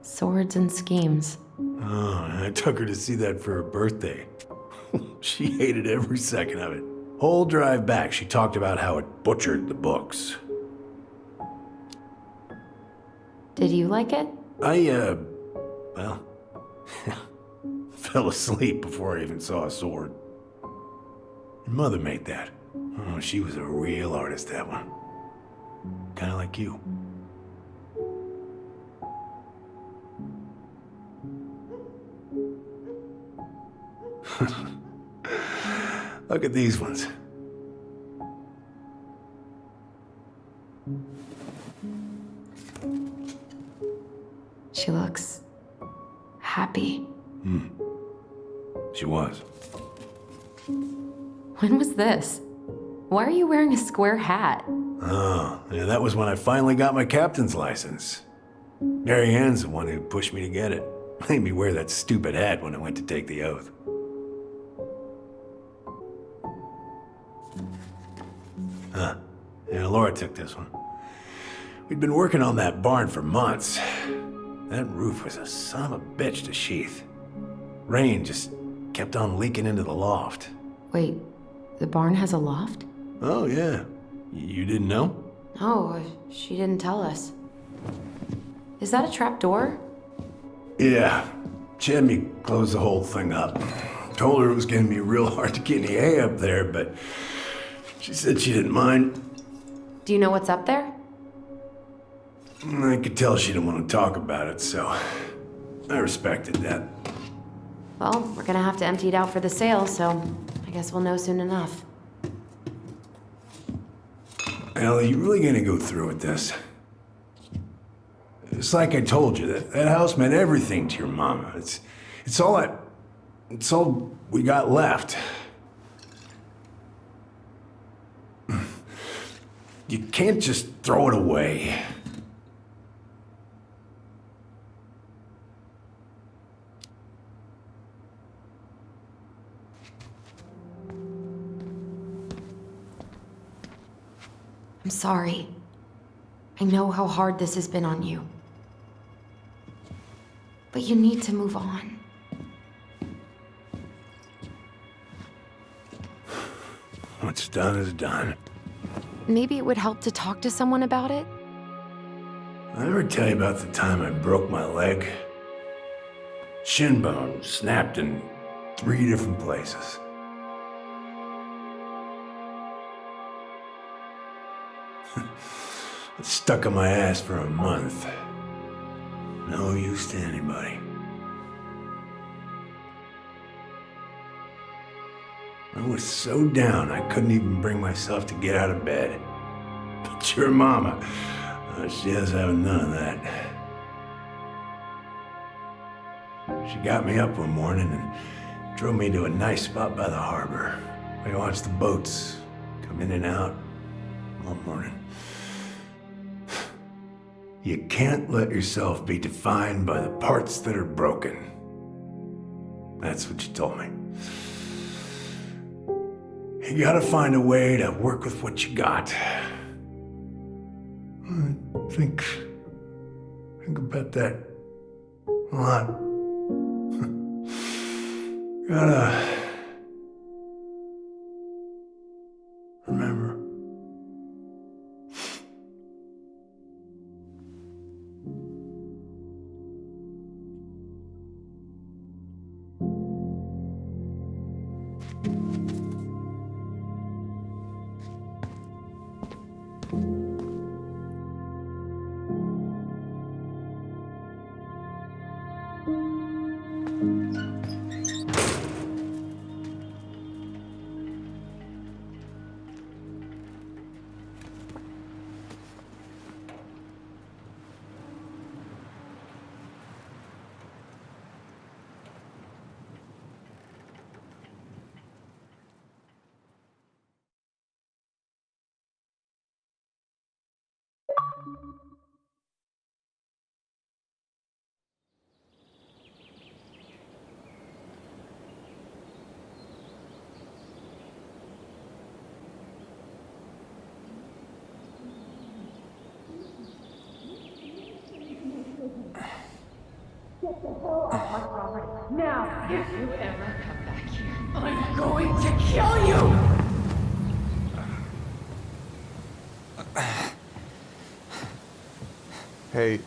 Swords and schemes. Oh, I took her to see that for her birthday. She hated every second of it. Whole drive back, she talked about how it butchered the books. Did you like it? Well, fell asleep before I even saw a sword. Your mother made that. Oh, she was a real artist, that one. Kinda like you. Look at these ones. She looks happy. She was. When was this? Why are you wearing a square hat? Oh, yeah, that was when I finally got my captain's license. Mary Ann's the one who pushed me to get it. Made me wear that stupid hat when I went to take the oath. Huh. Yeah, Laura took this one. We'd been working on that barn for months. That roof was a son of a bitch to sheath. Rain just kept on leaking into the loft. Wait, the barn has a loft? Oh, yeah. You didn't know? Oh, she didn't tell us. Is that a trap door? Yeah. She had me close the whole thing up. Told her it was gonna be real hard to get any hay up there, but she said she didn't mind. Do you know what's up there? I could tell she didn't want to talk about it, so I respected that. Well, we're gonna have to empty it out for the sale, so I guess we'll know soon enough. Al, you really gonna go through with this? It's like I told you, that house meant everything to your mama. It's all we got left. You can't just throw it away. I'm sorry. I know how hard this has been on you. But you need to move on. What's done is done. Maybe it would help to talk to someone about it? I ever tell you about the time I broke my leg? Shin bone snapped in 3 different places. It stuck on my ass for a month. No use to anybody. I was so down I couldn't even bring myself to get out of bed. But your mama, she has having none of that. She got me up one morning and drove me to a nice spot by the harbor. We watched the boats come in and out all morning. You can't let yourself be defined by the parts that are broken. That's what you told me. You gotta find a way to work with what you got. I think about that a lot. Gotta remember. Get the hell off my property. Now, if you ever come back here, I'm going to kill you! Hey,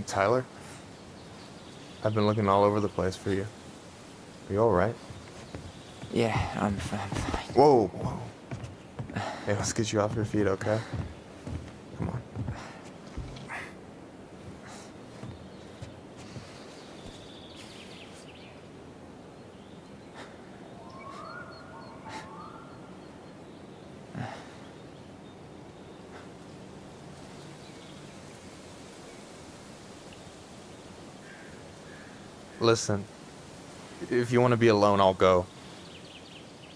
Tyler? I've been looking all over the place for you. Are you alright? Yeah, I'm fine. Whoa, whoa. Hey, let's get you off your feet, okay? Come on. Listen, if you want to be alone, I'll go.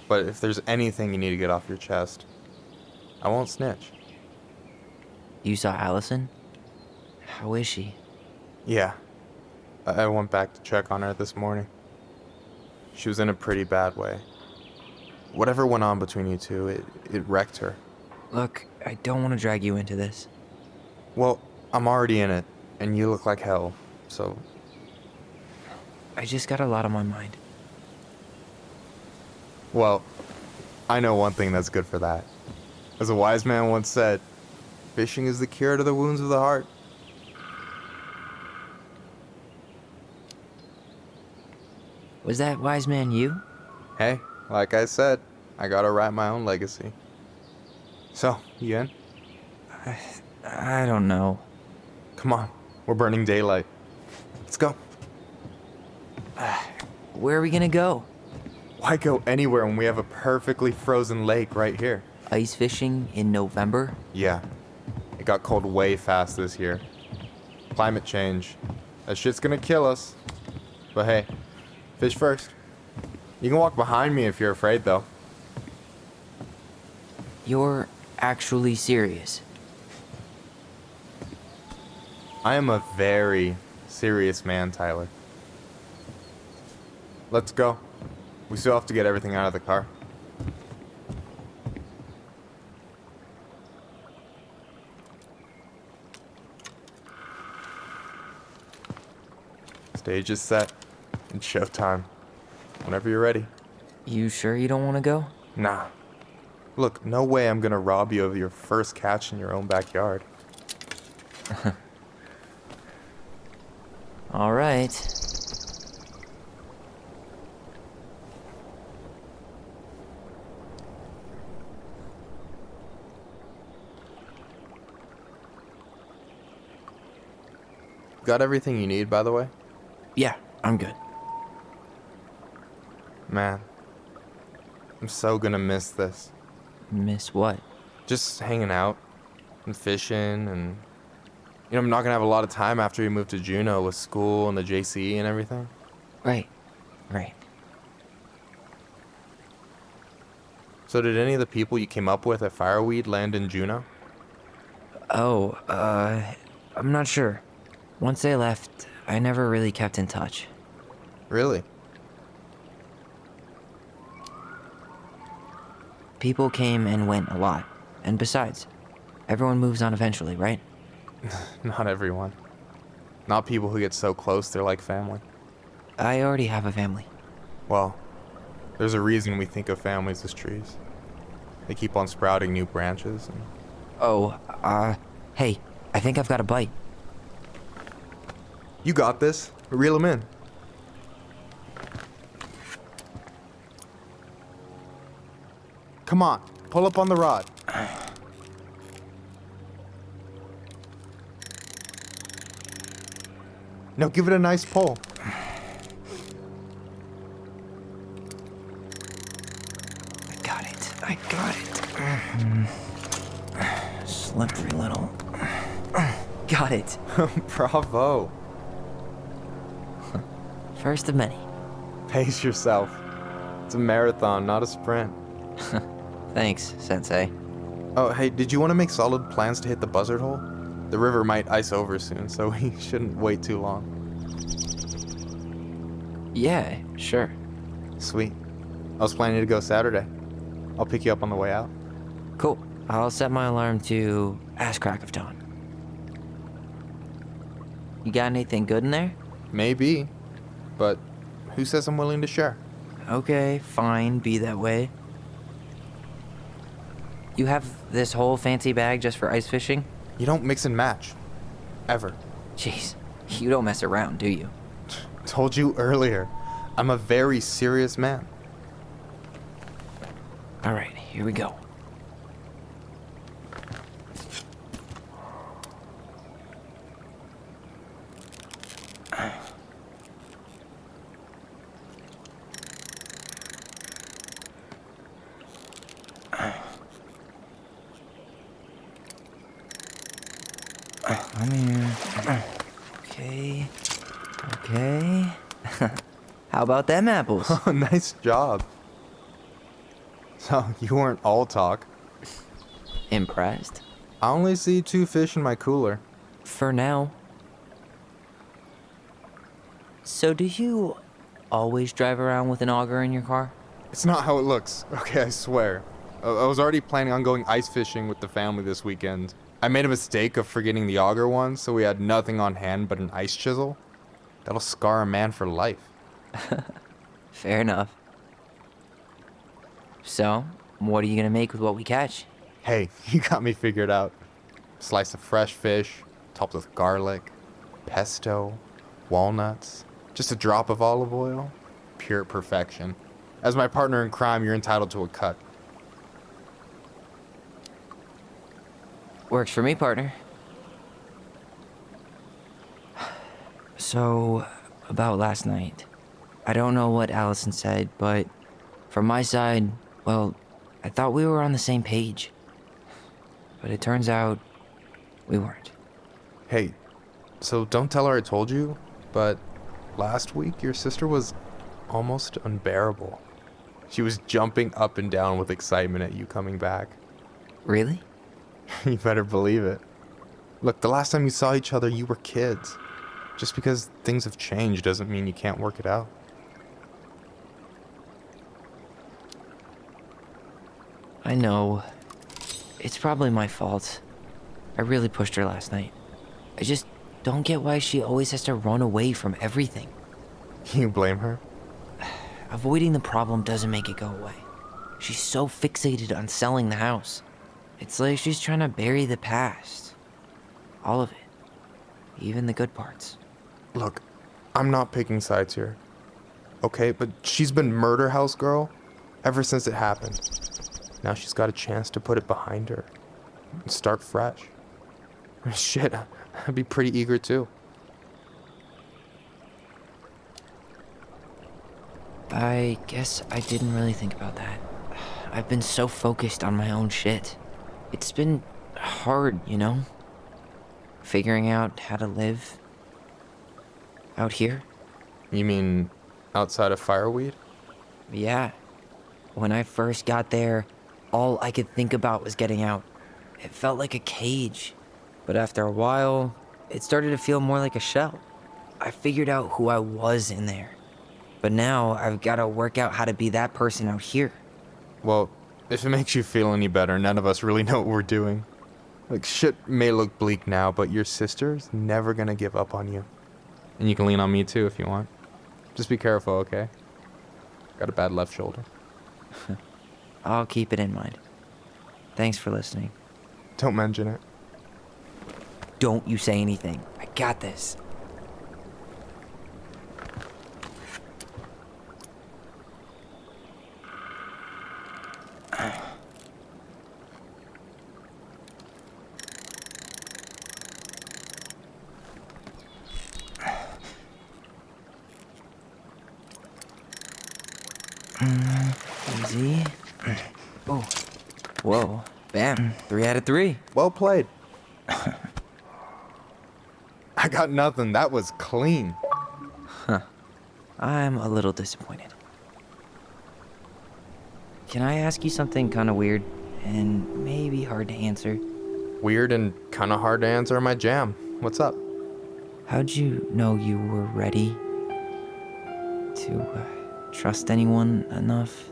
But if there's anything you need to get off your chest, I won't snitch. You saw Allison? How is she? Yeah. I went back to check on her this morning. She was in a pretty bad way. Whatever went on between you two, it wrecked her. Look, I don't want to drag you into this. Well, I'm already in it, and you look like hell, so... I just got a lot on my mind. Well, I know one thing that's good for that. As a wise man once said, fishing is the cure to the wounds of the heart. Was that wise man you? Hey, like I said, I gotta write my own legacy. So, you in? I don't know. Come on, we're burning daylight. Let's go. Where are we gonna go? Why go anywhere when we have a perfectly frozen lake right here? Ice fishing in November? Yeah. It got cold way fast this year. Climate change. That shit's gonna kill us. But hey, fish first. You can walk behind me if you're afraid, though. You're actually serious? I am a very serious man, Tyler. Let's go. We still have to get everything out of the car. Stage is set. It's showtime. Whenever you're ready. You sure you don't want to go? Nah. Look, no way I'm gonna rob you of your first catch in your own backyard. All right. Got everything you need, by the way? Yeah, I'm good. Man, I'm so gonna miss this. Miss what? Just hanging out and fishing and... You know, I'm not gonna have a lot of time after we move to Juneau with school and the JC and everything. Right. So did any of the people you came up with at Fireweed land in Juneau? Oh, I'm not sure. Once they left, I never really kept in touch. Really? People came and went a lot. And besides, everyone moves on eventually, right? Not everyone. Not people who get so close they're like family. I already have a family. Well, there's a reason we think of families as trees. They keep on sprouting new branches and... Oh, hey, I think I've got a bite. You got this. Reel them in. Come on, pull up on the rod. Now give it a nice pull. I got it. Slippery little. Got it. Bravo. First of many. Pace yourself. It's a marathon, not a sprint. Thanks, Sensei. Oh, hey, did you want to make solid plans to hit the buzzard hole? The river might ice over soon, so we shouldn't wait too long. Yeah, sure. Sweet. I was planning to go Saturday. I'll pick you up on the way out. Cool. I'll set my alarm to ass crack of dawn. You got anything good in there? Maybe, but who says I'm willing to share? Okay, fine, be that way. You have this whole fancy bag just for ice fishing? You don't mix and match. Ever. Jeez, you don't mess around, do you? Told you earlier, I'm a very serious man. All right, here we go. Come here. Okay. How about them apples? Oh, nice job. So, you weren't all talk. Impressed? I only see 2 fish in my cooler. For now. So do you always drive around with an auger in your car? It's not how it looks. Okay, I swear. I was already planning on going ice fishing with the family this weekend. I made a mistake of forgetting the auger once, so we had nothing on hand but an ice chisel. That'll scar a man for life. Fair enough. So, what are you gonna make with what we catch? Hey, you got me figured out. Slice of fresh fish, topped with garlic, pesto, walnuts, just a drop of olive oil. Pure perfection. As my partner in crime, you're entitled to a cut. Works for me, partner. So, about last night. I don't know what Allison said, but from my side, well, I thought we were on the same page. But it turns out we weren't. Hey, so don't tell her I told you, but last week your sister was almost unbearable. She was jumping up and down with excitement at you coming back. Really? You better believe it. Look, the last time you saw each other, you were kids. Just because things have changed doesn't mean you can't work it out. I know. It's probably my fault. I really pushed her last night. I just don't get why she always has to run away from everything. You blame her? Avoiding the problem doesn't make it go away. She's so fixated on selling the house. It's like she's trying to bury the past. All of it. Even the good parts. Look, I'm not picking sides here. Okay, but she's been murder house girl ever since it happened. Now she's got a chance to put it behind her and start fresh. Shit, I'd be pretty eager too. I guess I didn't really think about that. I've been so focused on my own shit. It's been hard, you know? Figuring out how to live out here. You mean outside of Fireweed? Yeah. When I first got there, all I could think about was getting out. It felt like a cage. But after a while, it started to feel more like a shell. I figured out who I was in there. But now I've got to work out how to be that person out here. Well, if it makes you feel any better, none of us really know what we're doing. Like, shit may look bleak now, but your sister's never gonna give up on you. And you can lean on me too if you want. Just be careful, okay? Got a bad left shoulder. I'll keep it in mind. Thanks for listening. Don't mention it. Don't you say anything. I got this. Easy. Oh. Whoa. Bam. 3 out of 3. Well played. I got nothing. That was clean. Huh. I'm a little disappointed. Can I ask you something kind of weird and maybe hard to answer? Weird and kind of hard to answer my jam. What's up? How'd you know you were ready to trust anyone enough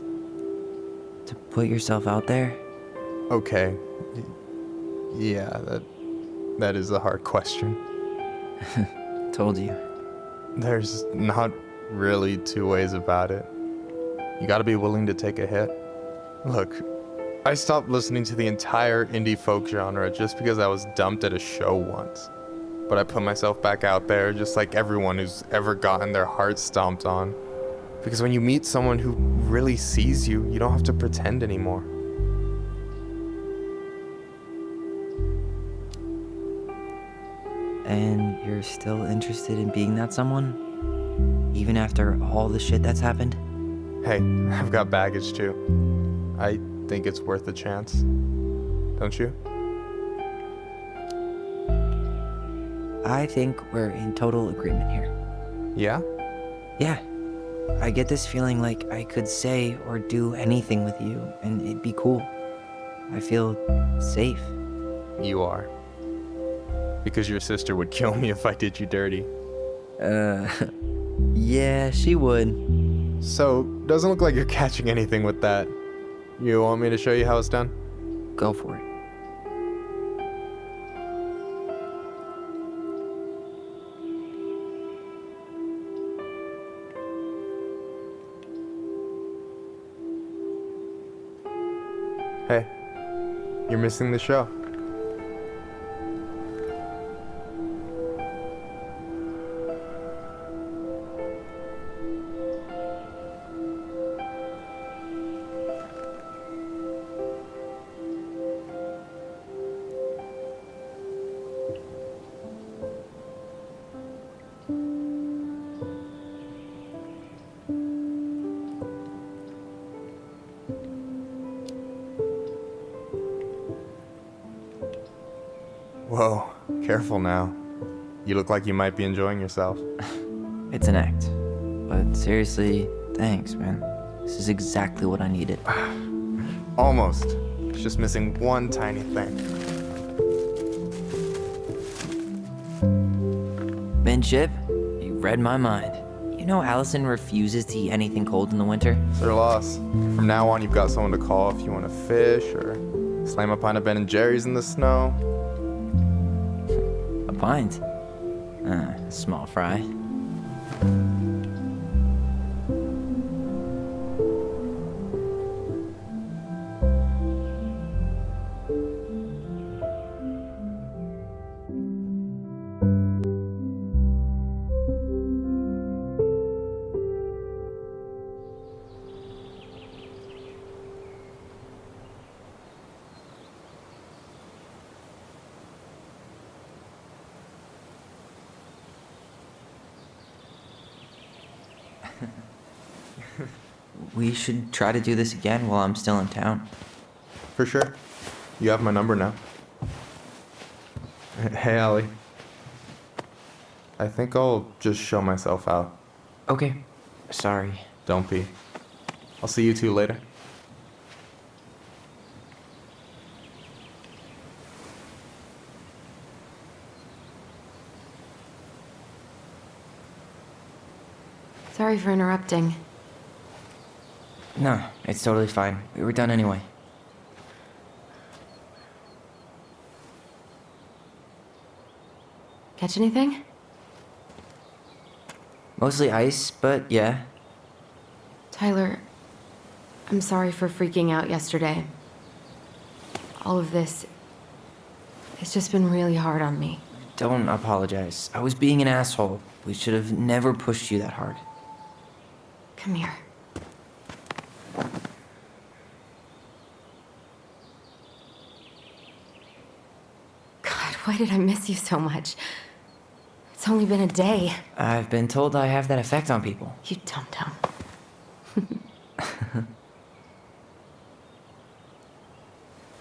to put yourself out there? Okay. Yeah, that is a hard question. Told you. There's not really two ways about it. You gotta be willing to take a hit. Look, I stopped listening to the entire indie folk genre just because I was dumped at a show once. But I put myself back out there just like everyone who's ever gotten their heart stomped on. Because when you meet someone who really sees you, you don't have to pretend anymore. And you're still interested in being that someone? Even after all the shit that's happened? Hey, I've got baggage too. I think it's worth a chance. Don't you? I think we're in total agreement here. Yeah? Yeah. I get this feeling like I could say or do anything with you and it'd be cool. I feel safe. You are. Because your sister would kill me if I did you dirty. Yeah, she would. So, doesn't look like you're catching anything with that. You want me to show you how it's done? Go for it. Hey, you're missing the show. Whoa, careful now. You look like you might be enjoying yourself. It's an act. But seriously, thanks, man. This is exactly what I needed. Almost. It's just missing one tiny thing. Midship, you read my mind. You know Allison refuses to eat anything cold in the winter? It's her loss. From now on, you've got someone to call if you want to fish or slam a pint of Ben & Jerry's in the snow. A pint? Small fry. We should try to do this again while I'm still in town. For sure. You have my number now. Hey, Allie. I think I'll just show myself out. Okay. Sorry. Don't be. I'll see you two later. Sorry for interrupting. No, it's totally fine. We were done anyway. Catch anything? Mostly ice, but yeah. Tyler, I'm sorry for freaking out yesterday. All of this, it's just been really hard on me. Don't apologize. I was being an asshole. We should have never pushed you that hard. Come here. God, why did I miss you so much? It's only been a day. I've been told I have that effect on people. You dum-dum.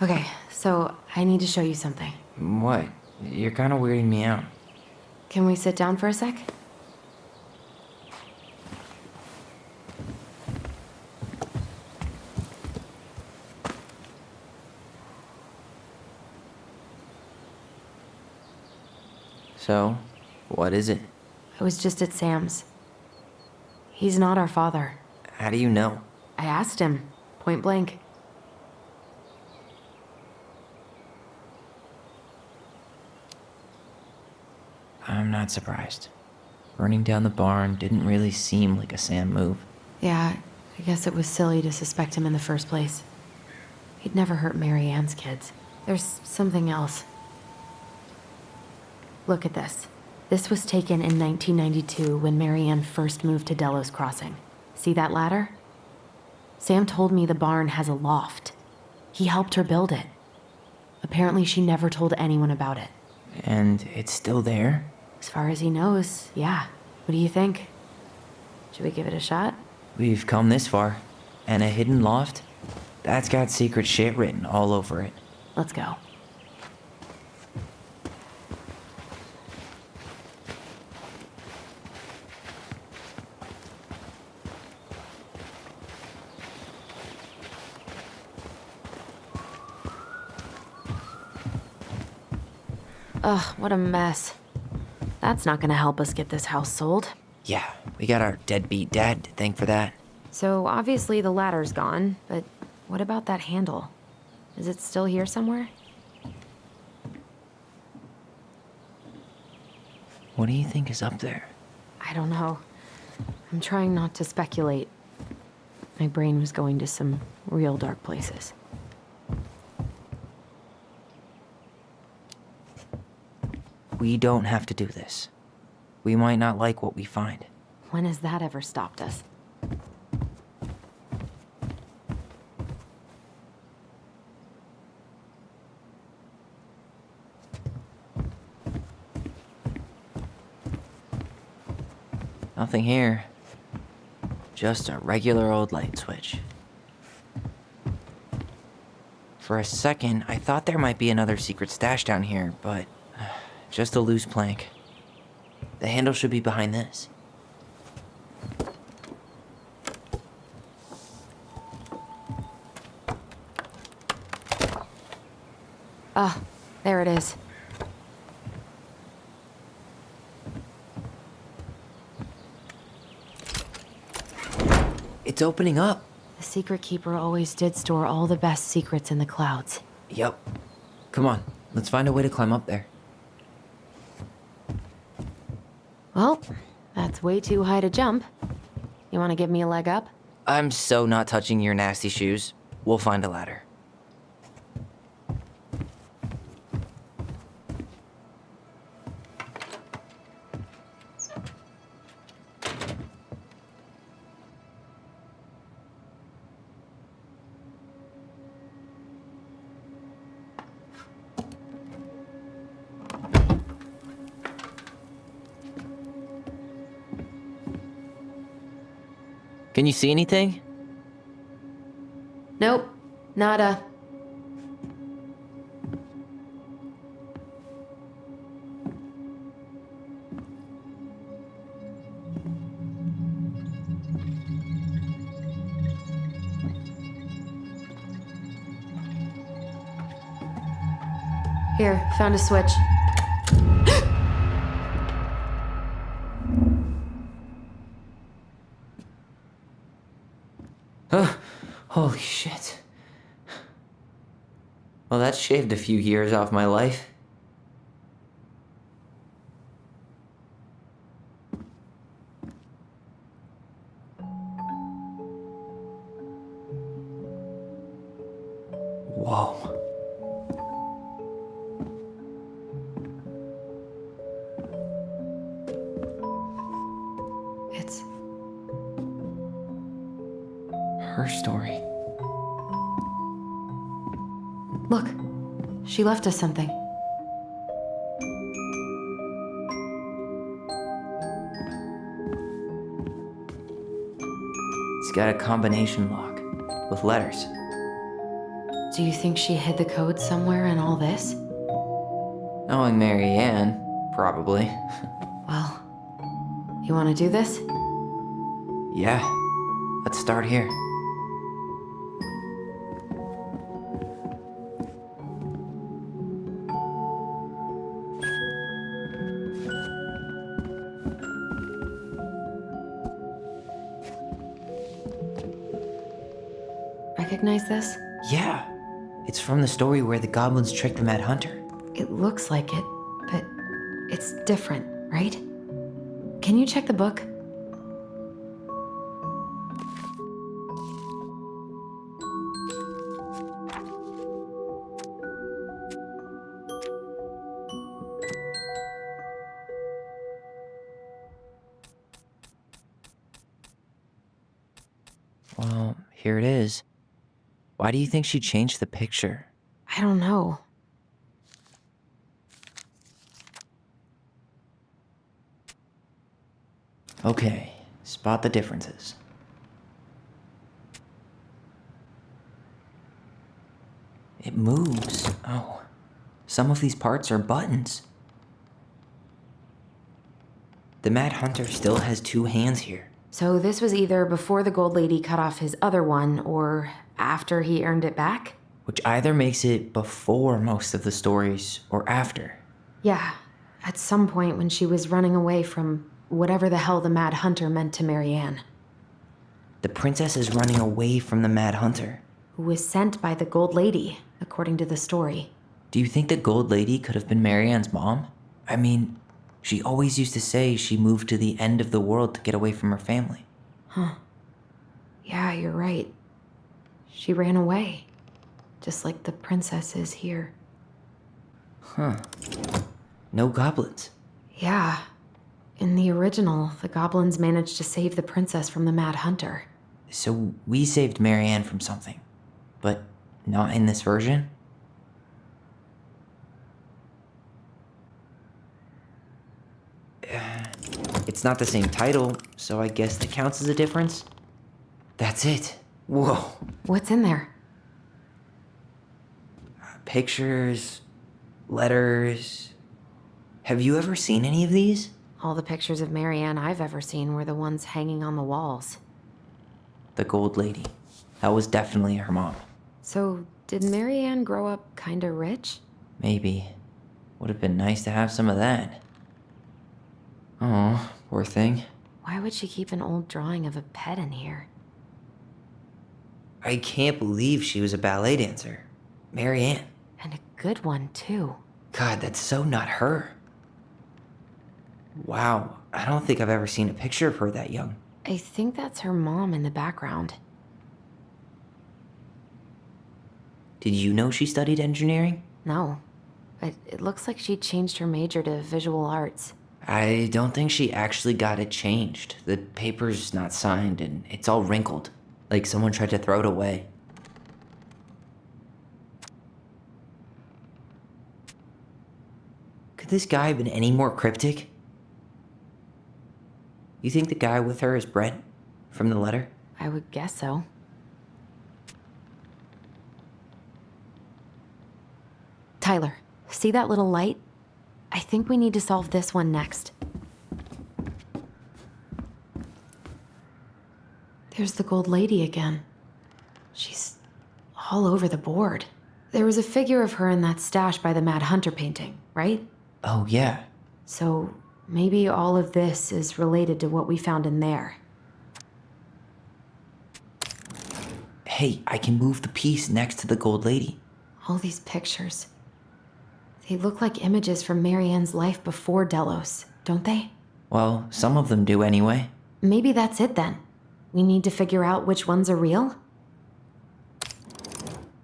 Okay, so I need to show you something. What? You're kind of weirding me out. Can we sit down for a sec? So, what is it? I was just at Sam's. He's not our father. How do you know? I asked him, point blank. I'm not surprised. Burning down the barn didn't really seem like a Sam move. Yeah, I guess it was silly to suspect him in the first place. He'd never hurt Mary Ann's kids. There's something else. Look at this. This was taken in 1992 when Mary Ann first moved to Delos Crossing. See that ladder? Sam told me the barn has a loft. He helped her build it. Apparently she never told anyone about it. And it's still there? As far as he knows, yeah. What do you think? Should we give it a shot? We've come this far. And a hidden loft? That's got secret shit written all over it. Let's go. Ugh, what a mess. That's not gonna help us get this house sold. Yeah, we got our deadbeat dad to thank for that. So obviously the ladder's gone, but what about that handle? Is it still here somewhere? What do you think is up there? I don't know. I'm trying not to speculate. My brain was going to some real dark places. We don't have to do this. We might not like what we find. When has that ever stopped us? Nothing here. Just a regular old light switch. For a second, I thought there might be another secret stash down here, but just a loose plank. The handle should be behind this. Ah, there it is. It's opening up. The secret keeper always did store all the best secrets in the clouds. Yup. Come on, let's find a way to climb up there. Well, that's way too high to jump. You want to give me a leg up? I'm so not touching your nasty shoes. We'll find a ladder. Can you see anything? Nope. Nada. Here, found a switch. Holy shit. Well, that shaved a few years off my life. Whoa. It's her story. Look, she left us something. It's got a combination lock with letters. Do you think she hid the code somewhere in all this? Knowing Mary Ann, probably. Well, you want to do this? Yeah, let's start here. Recognize this? Yeah, it's from the story where the goblins tricked the Mad Hunter. It looks like it, but it's different, right? Can you check the book? Well, here it is. Why do you think she changed the picture? I don't know. Okay, spot the differences. It moves. Oh, some of these parts are buttons. The Mad Hunter still has two hands here. So this was either before the Gold Lady cut off his other one, or after he earned it back? Which either makes it before most of the stories, or after. Yeah, at some point when she was running away from whatever the hell the Mad Hunter meant to Mary Ann. The princess is running away from the Mad Hunter. Who was sent by the Gold Lady, according to the story. Do you think the Gold Lady could have been Mary Ann's mom? I mean, she always used to say she moved to the end of the world to get away from her family. Huh. Yeah, you're right. She ran away. Just like the princess is here. Huh. No goblins. Yeah. In the original, the goblins managed to save the princess from the Mad Hunter. So we saved Mary Ann from something, but not in this version? It's not the same title, so I guess that counts as a difference. That's it. Whoa. What's in there? Pictures, letters. Have you ever seen any of these? All the pictures of Mary Ann I've ever seen were the ones hanging on the walls. The Gold Lady. That was definitely her mom. So, did Mary Ann grow up kinda rich? Maybe. Would have been nice to have some of that. Oh, poor thing. Why would she keep an old drawing of a pet in here? I can't believe she was a ballet dancer. Mary Ann. And a good one, too. God, that's so not her. Wow, I don't think I've ever seen a picture of her that young. I think that's her mom in the background. Did you know she studied engineering? No, but it looks like she changed her major to visual arts. I don't think she actually got it changed. The paper's not signed and it's all wrinkled, like someone tried to throw it away. Could this guy have been any more cryptic? You think the guy with her is Brent from the letter? I would guess so. Tyler, see that little light? I think we need to solve this one next. There's the gold lady again. She's all over the board. There was a figure of her in that stash by the Mad Hunter painting, right? Oh, yeah. So maybe all of this is related to what we found in there. Hey, I can move the piece next to the gold lady. All these pictures. They look like images from Marianne's life before Delos, don't they? Well, some of them do anyway. Maybe that's it then. We need to figure out which ones are real?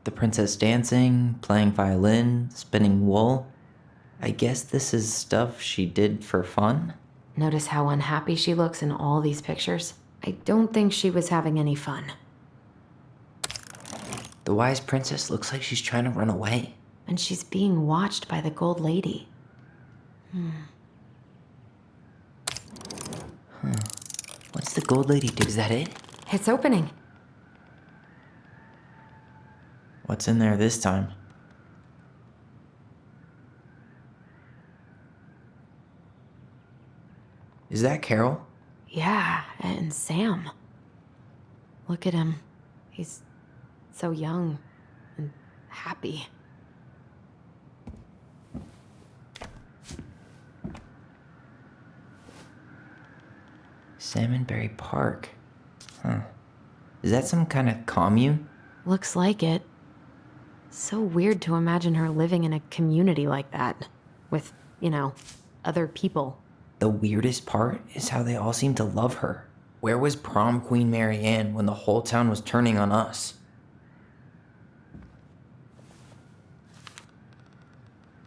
The princess dancing, playing violin, spinning wool. I guess this is stuff she did for fun? Notice how unhappy she looks in all these pictures? I don't think she was having any fun. The wise princess looks like she's trying to run away. And she's being watched by the gold lady. What's the gold lady do? Is that it? It's opening. What's in there this time? Is that Carol? Yeah, and Sam. Look at him. He's so young and happy. Salmonberry Park. Huh. Is that some kind of commune? Looks like it. So weird to imagine her living in a community like that. With, other people. The weirdest part is how they all seem to love her. Where was prom queen Marianne when the whole town was turning on us?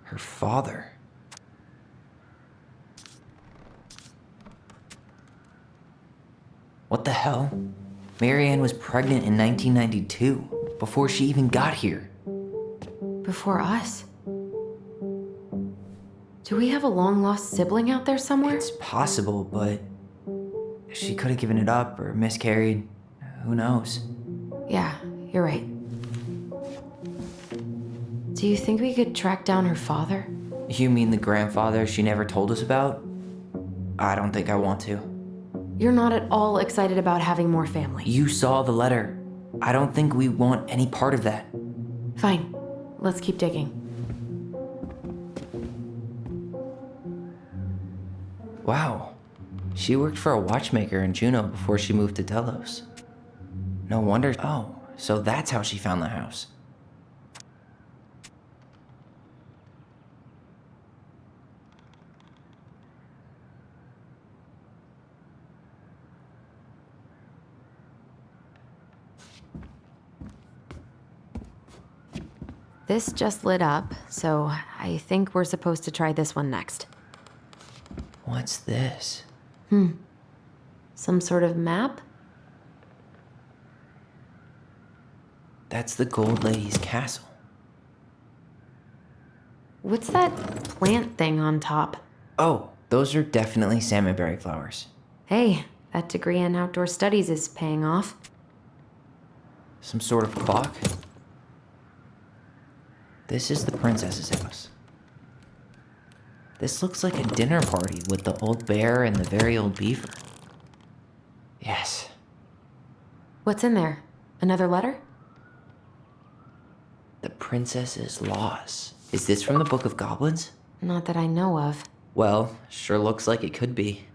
Her father. What the hell? Marianne was pregnant in 1992, before she even got here. Before us? Do we have a long-lost sibling out there somewhere? It's possible, but she could have given it up or miscarried. Who knows? Yeah, you're right. Do you think we could track down her father? You mean the grandfather she never told us about? I don't think I want to. You're not at all excited about having more family. You saw the letter. I don't think we want any part of that. Fine. Let's keep digging. Wow. She worked for a watchmaker in Juneau before she moved to Delos. No wonder. Oh, so that's how she found the house. This just lit up, so I think we're supposed to try this one next. What's this? Some sort of map? That's the Gold Lady's castle. What's that plant thing on top? Oh, those are definitely salmonberry flowers. Hey, that degree in outdoor studies is paying off. Some sort of clock? This is the princess's house. This looks like a dinner party with the old bear and the very old beaver. Yes. What's in there? Another letter? The princess's loss. Is this from the Book of Goblins? Not that I know of. Well, sure looks like it could be.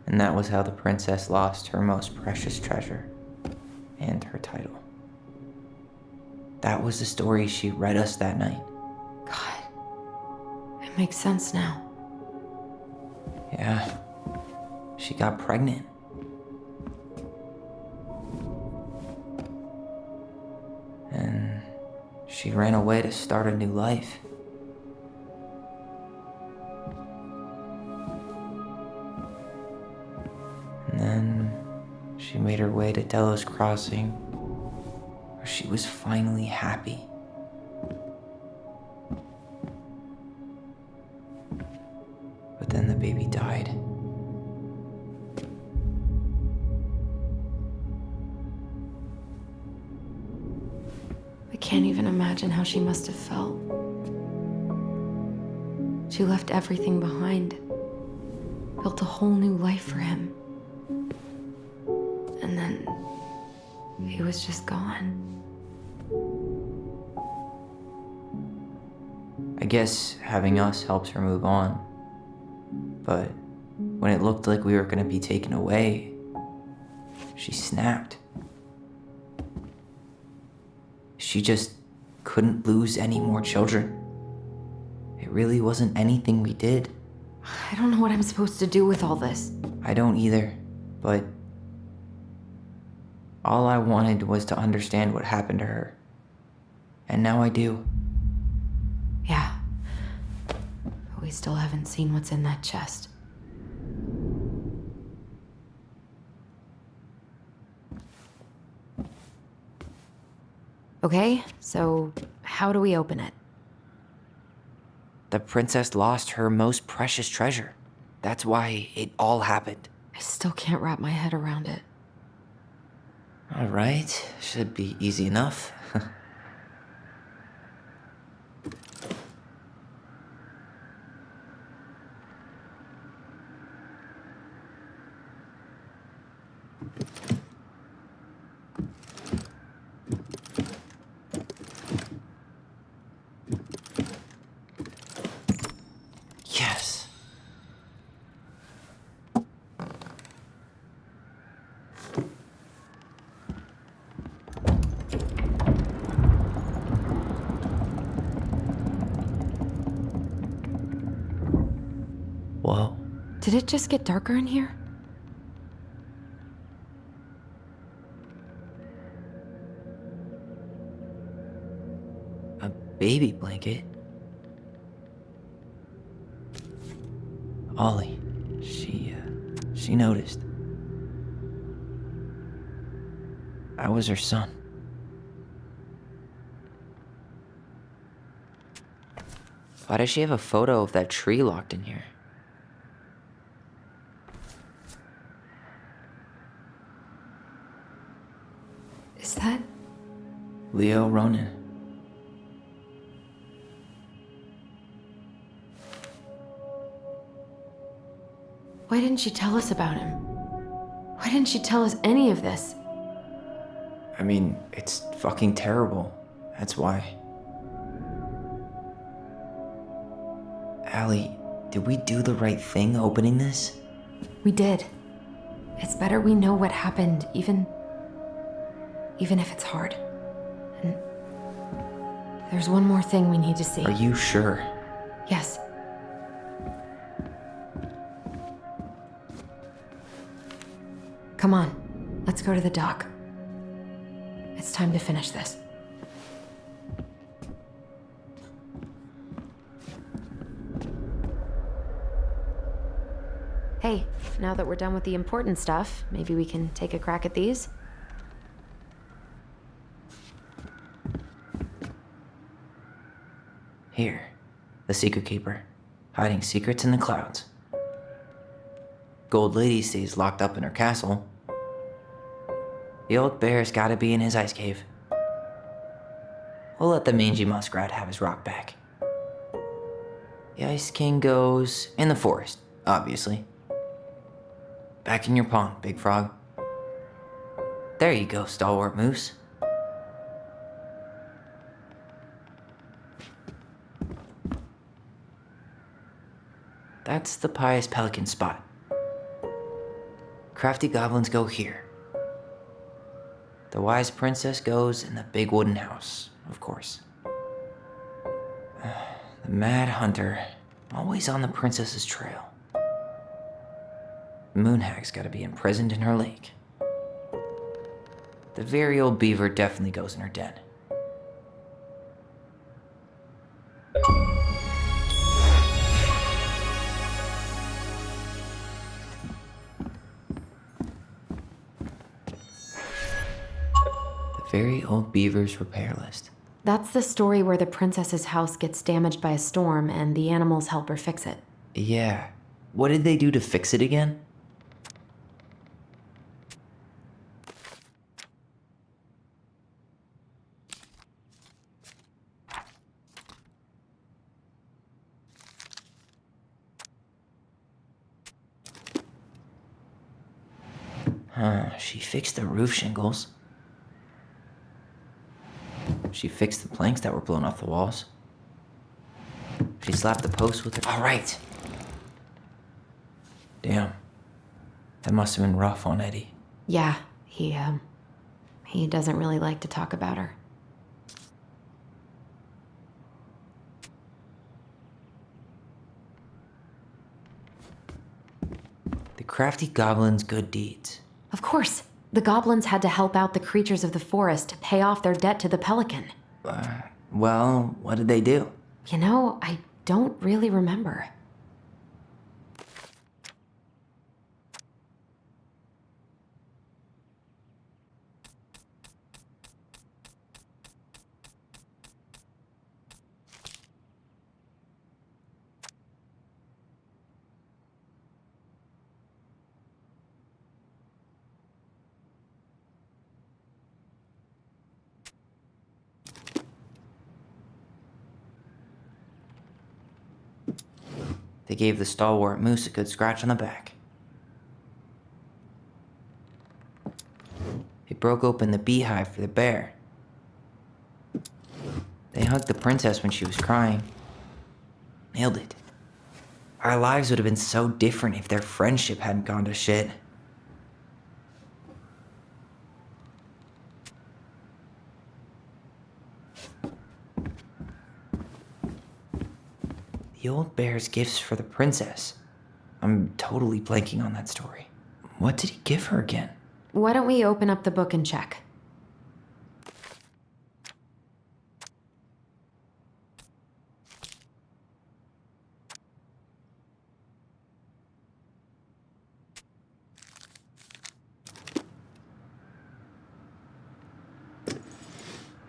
And that was how the princess lost her most precious treasure and her title. That was the story she read us that night. God, it makes sense now. Yeah, she got pregnant. And she ran away to start a new life. And then she made her way to Delos Crossing, where she was finally happy. But then the baby died. I can't even imagine how she must have felt. She left everything behind, built a whole new life for him. And then he was just gone. I guess having us helps her move on. But when it looked like we were gonna be taken away, she snapped. She just couldn't lose any more children. It really wasn't anything we did. I don't know what I'm supposed to do with all this. I don't either, but all I wanted was to understand what happened to her. And now I do. Yeah. But we still haven't seen what's in that chest. Okay, so how do we open it? The princess lost her most precious treasure. That's why it all happened. I still can't wrap my head around it. All right, should be easy enough. Yes. Whoa. Did it just get darker in here? A baby blanket? Ollie, she noticed. I was her son. Why does she have a photo of that tree locked in here? Is that... Leo Ronan. Why didn't she tell us about him? Why didn't she tell us any of this? I mean, it's fucking terrible. That's why. Allie, did we do the right thing opening this? We did. It's better we know what happened, even if it's hard. And there's one more thing we need to see. Are you sure? Yes. Come on, let's go to the dock. It's time to finish this. Hey, now that we're done with the important stuff, maybe we can take a crack at these? Here, the Secret Keeper, hiding secrets in the clouds. Gold Lady stays locked up in her castle. The old bear's gotta be in his ice cave. We'll let the mangy muskrat have his rock back. The Ice King goes in the forest, obviously. Back in your pond, Big Frog. There you go, Stalwart Moose. That's the Pious Pelican spot. crafty goblins go here. The wise princess goes in the big wooden house, of course. The mad hunter, always on the princess's trail. The moon hag's gotta be imprisoned in her lake. The very old beaver definitely goes in her den. The very old beaver's repair list. That's the story where the princess's house gets damaged by a storm and the animals help her fix it. Yeah. What did they do to fix it again? She fixed the roof shingles. She fixed the planks that were blown off the walls. She slapped the posts with her. All right. Damn. That must have been rough on Eddie. Yeah, he doesn't really like to talk about her. The crafty goblin's good deeds. Of course. The goblins had to help out the creatures of the forest to pay off their debt to the pelican. Well, what did they do? You know, I don't really remember. They gave the stalwart moose a good scratch on the back. They broke open the beehive for the bear. They hugged the princess when she was crying. Nailed it. Our lives would have been so different if their friendship hadn't gone to shit. The old bear's gifts for the princess. I'm totally blanking on that story. What did he give her again? Why don't we open up the book and check?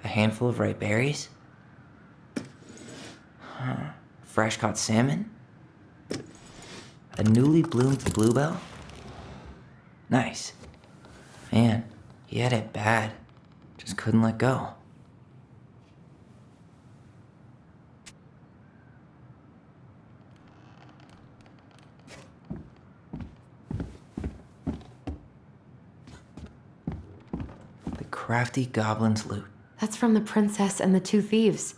A handful of ripe berries? Fresh caught salmon? A newly bloomed bluebell? Nice. Man, he had it bad. Just couldn't let go. The crafty goblin's loot. That's from The Princess and the Two Thieves.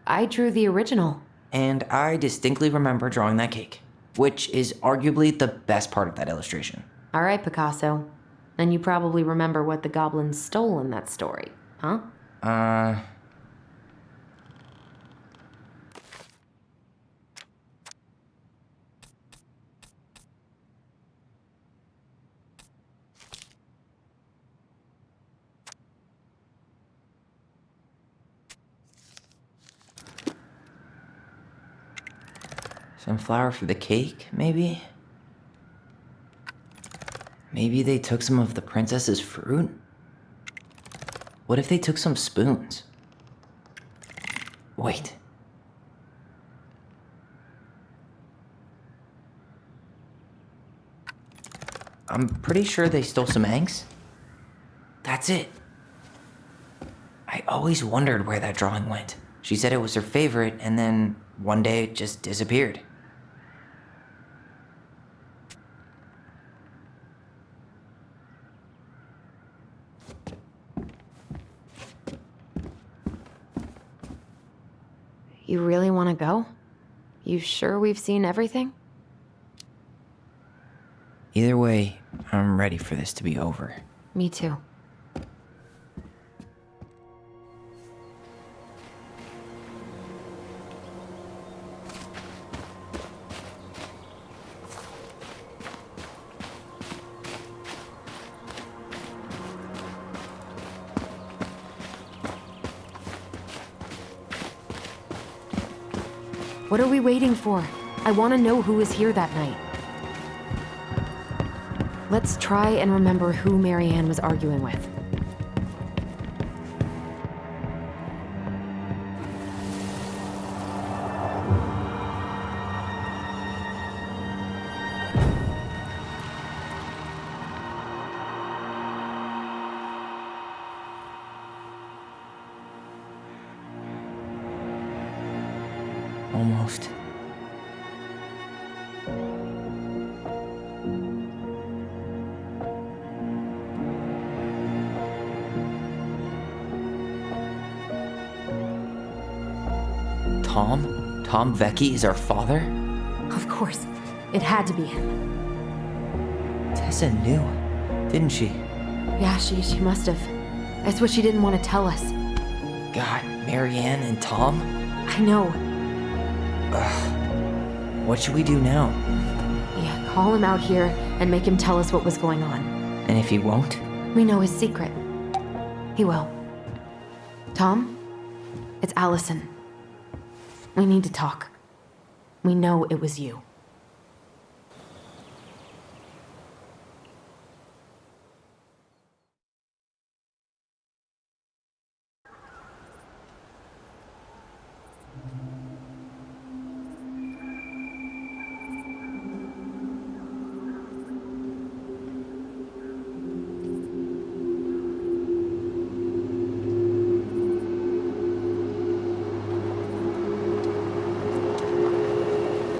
I drew the original. And I distinctly remember drawing that cake, which is arguably the best part of that illustration. All right, Picasso. Then you probably remember what the goblins stole in that story, huh? Some flour for the cake, maybe? Maybe they took some of the princess's fruit? What if they took some spoons? Wait. I'm pretty sure they stole some eggs. That's it. I always wondered where that drawing went. She said it was her favorite, and then one day it just disappeared. You really want to go? You sure we've seen everything? Either way, I'm ready for this to be over. Me too. What are we waiting for? I want to know who was here that night. Let's try and remember who Marianne was arguing with. Almost. Tom? Tom Vecchi is our father? Of course. It had to be him. Tessa knew, didn't she? Yeah, she must have. That's what she didn't want to tell us. God, Marianne and Tom? I know. Ugh. What should we do now? Yeah, call him out here and make him tell us what was going on. And if he won't? We know his secret. He will. Tom? It's Allison. We need to talk. We know it was you.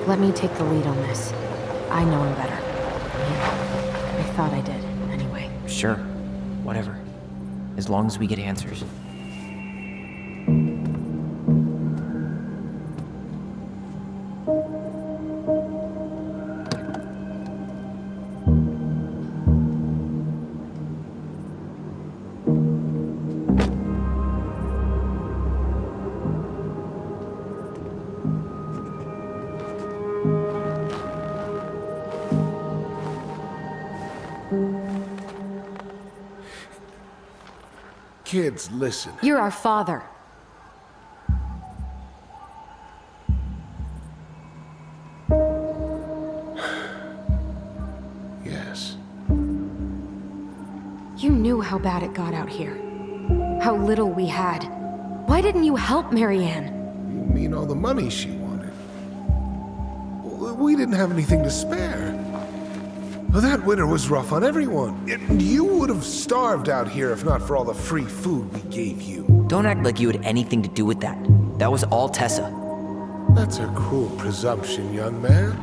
Let me take the lead on this. I know him better. I thought I did, anyway. Sure. Whatever. As long as we get answers. Kids, listen. You're our father. Yes. You knew how bad it got out here. How little we had. Why didn't you help Marianne? You mean all the money she wanted? We didn't have anything to spare. Well, that winter was rough on everyone. You would have starved out here if not for all the free food we gave you. Don't act like you had anything to do with that. That was all Tessa. That's a cruel presumption, young man.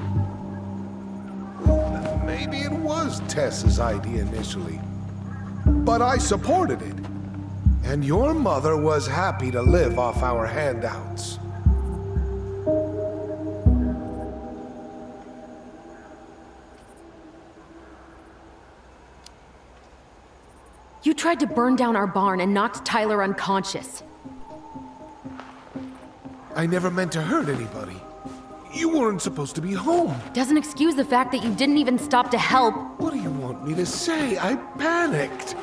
Maybe it was Tessa's idea initially, but I supported it. And your mother was happy to live off our handouts. You tried to burn down our barn and knocked Tyler unconscious. I never meant to hurt anybody. You weren't supposed to be home. Doesn't excuse the fact that you didn't even stop to help. What do you want me to say? I panicked.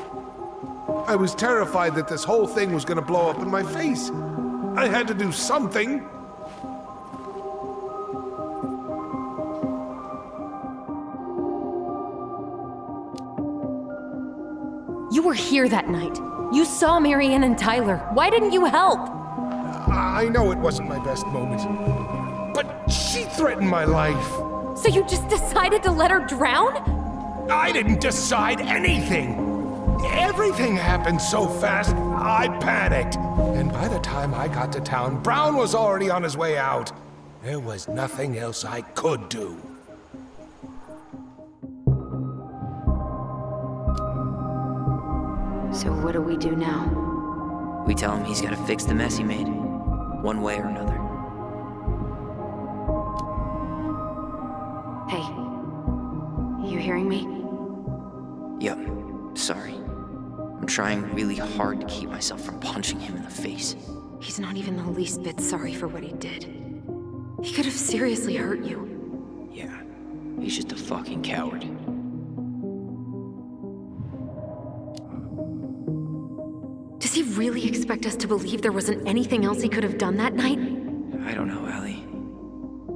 I was terrified that this whole thing was gonna blow up in my face. I had to do something. You were here that night. You saw Marianne and Tyler. Why didn't you help? I know it wasn't my best moment, but she threatened my life. So you just decided to let her drown? I didn't decide anything. Everything happened so fast, I panicked. And by the time I got to town, Brown was already on his way out. There was nothing else I could do. So what do we do now? We tell him he's gotta fix the mess he made. One way or another. Hey, you hearing me? Yep, sorry. I'm trying really hard to keep myself from punching him in the face. He's not even the least bit sorry for what he did. He could have seriously hurt you. Yeah, he's just a fucking coward. Does he really expect us to believe there wasn't anything else he could have done that night? I don't know, Allie.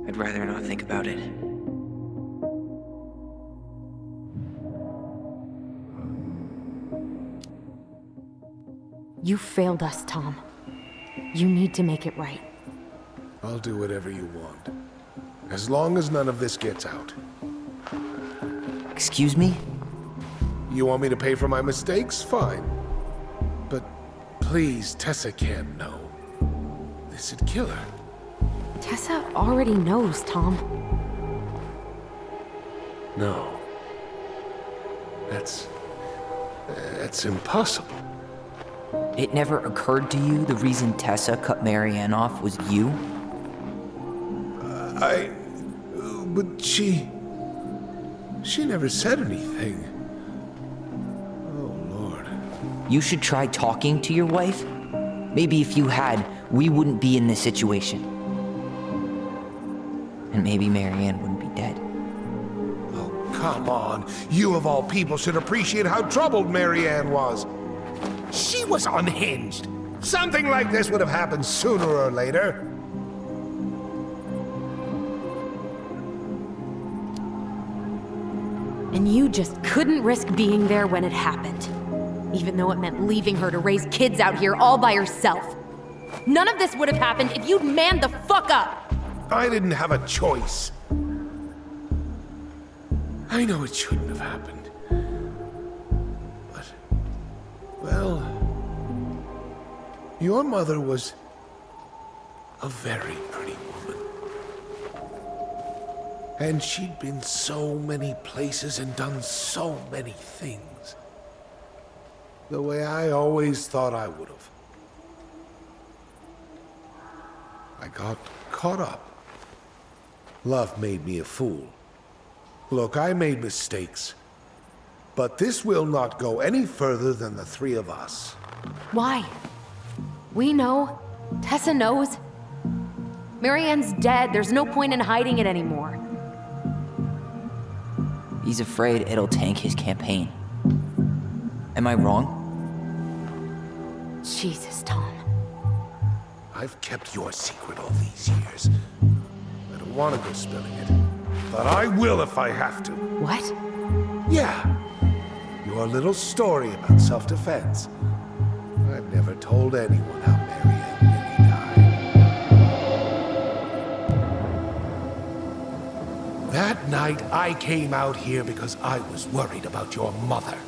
I'd rather not think about it. You failed us, Tom. You need to make it right. I'll do whatever you want. As long as none of this gets out. Excuse me? You want me to pay for my mistakes? Fine. But please, Tessa can't know. This'd kill her. Tessa already knows, Tom. No. That's impossible. It never occurred to you the reason Tessa cut Marianne off was you? But she never said anything. Oh, Lord. You should try talking to your wife. Maybe if you had, we wouldn't be in this situation. And maybe Marianne wouldn't be dead. Oh, come on. You of all people should appreciate how troubled Marianne was. She was unhinged. Something like this would have happened sooner or later. And you just couldn't risk being there when it happened. Even though it meant leaving her to raise kids out here all by herself. None of this would have happened if you'd manned the fuck up! I didn't have a choice. I know it shouldn't have happened. But, well, your mother was a very pretty woman. And she'd been so many places and done so many things. The way I always thought I would have. I got caught up. Love made me a fool. Look, I made mistakes. But this will not go any further than the three of us. Why? We know. Tessa knows. Marianne's dead. There's no point in hiding it anymore. He's afraid it'll tank his campaign. Am I wrong? Jesus, Tom. I've kept your secret all these years. I don't want to go spilling it. But I will if I have to. What? Yeah. Your little story about self-defense. I've never told anyone how Marianne really died. That night, I came out here because I was worried about your mother.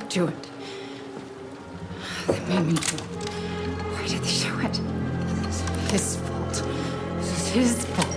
Do it. They made me do it. Why did they do it? This is his fault. This is his fault.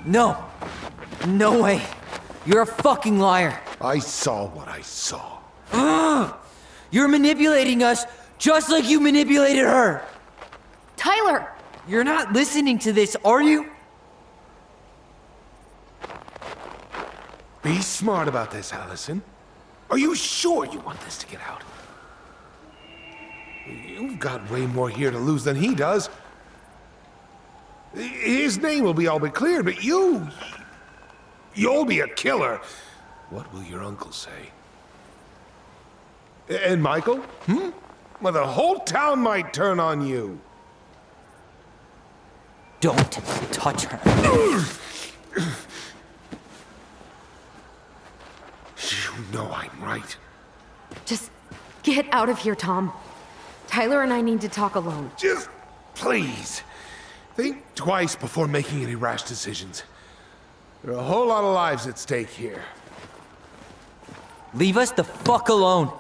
No. No way. You're a fucking liar. I saw what I saw. You're manipulating us just like you manipulated her. Tyler! You're not listening to this, are you? Be smart about this, Allison. Are you sure you want this to get out? You've got way more here to lose than he does. His name will be all but cleared, but you'll be a killer. What will your uncle say? And Michael? Well, the whole town might turn on you. Don't touch her. You know I'm right. Just get out of here, Tom. Tyler and I need to talk alone. Just please, think twice before making any rash decisions. There are a whole lot of lives at stake here. Leave us the fuck alone.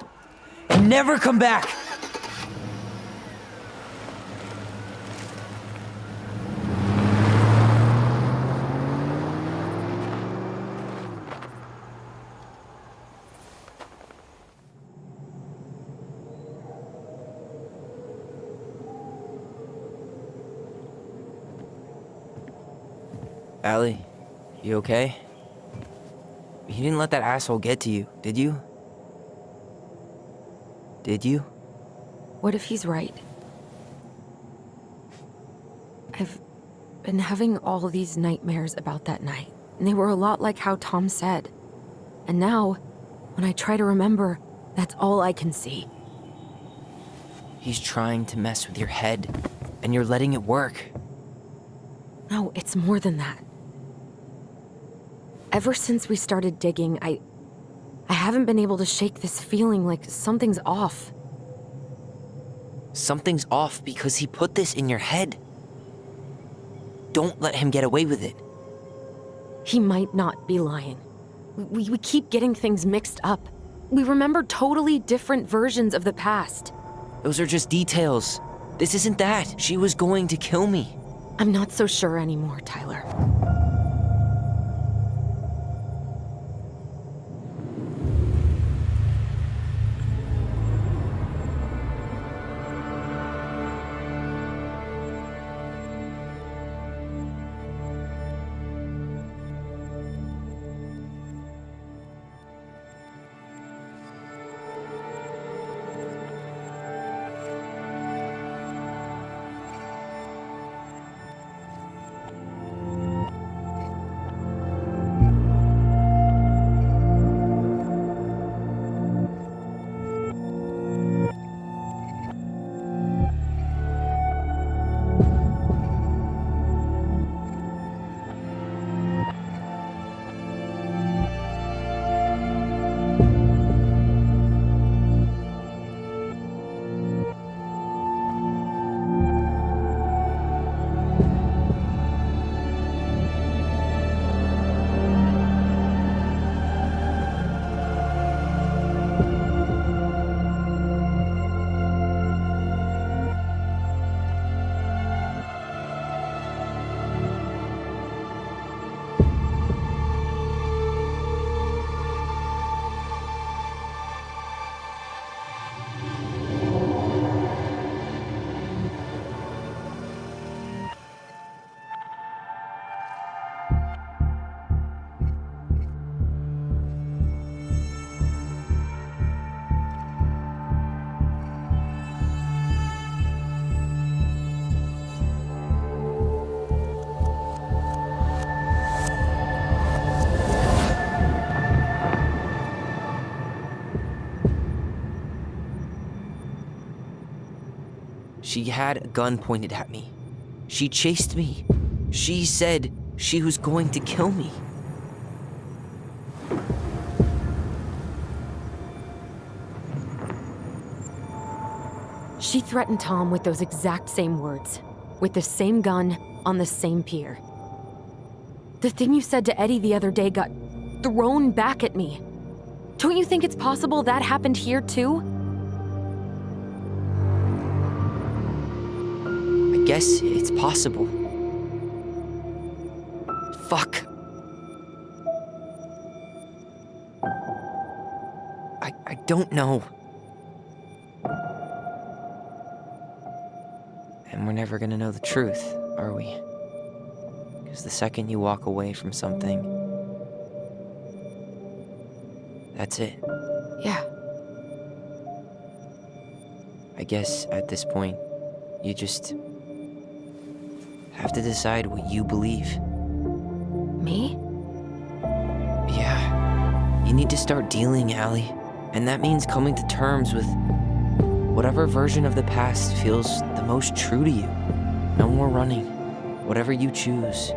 And never come back. Allie, you okay? You didn't let that asshole get to you, did you? Did you? What if he's right? I've been having all these nightmares about that night, and they were a lot like how Tom said. And now, when I try to remember, that's all I can see. He's trying to mess with your head, and you're letting it work. No, it's more than that. Ever since we started digging, I haven't been able to shake this feeling like something's off. Something's off because he put this in your head. Don't let him get away with it. He might not be lying. We keep getting things mixed up. We remember totally different versions of the past. Those are just details. This isn't that. She was going to kill me. I'm not so sure anymore, Tyler. She had a gun pointed at me. She chased me. She said she was going to kill me. She threatened Tom with those exact same words, with the same gun, on the same pier. The thing you said to Eddie the other day got thrown back at me. Don't you think it's possible that happened here too? I guess it's possible. Fuck. I don't know. And we're never gonna know the truth, are we? Because the second you walk away from something, that's it. Yeah. I guess at this point, you just have to decide what you believe. Me? Yeah. You need to start dealing, Allie. And that means coming to terms with whatever version of the past feels the most true to you. No more running. Whatever you choose,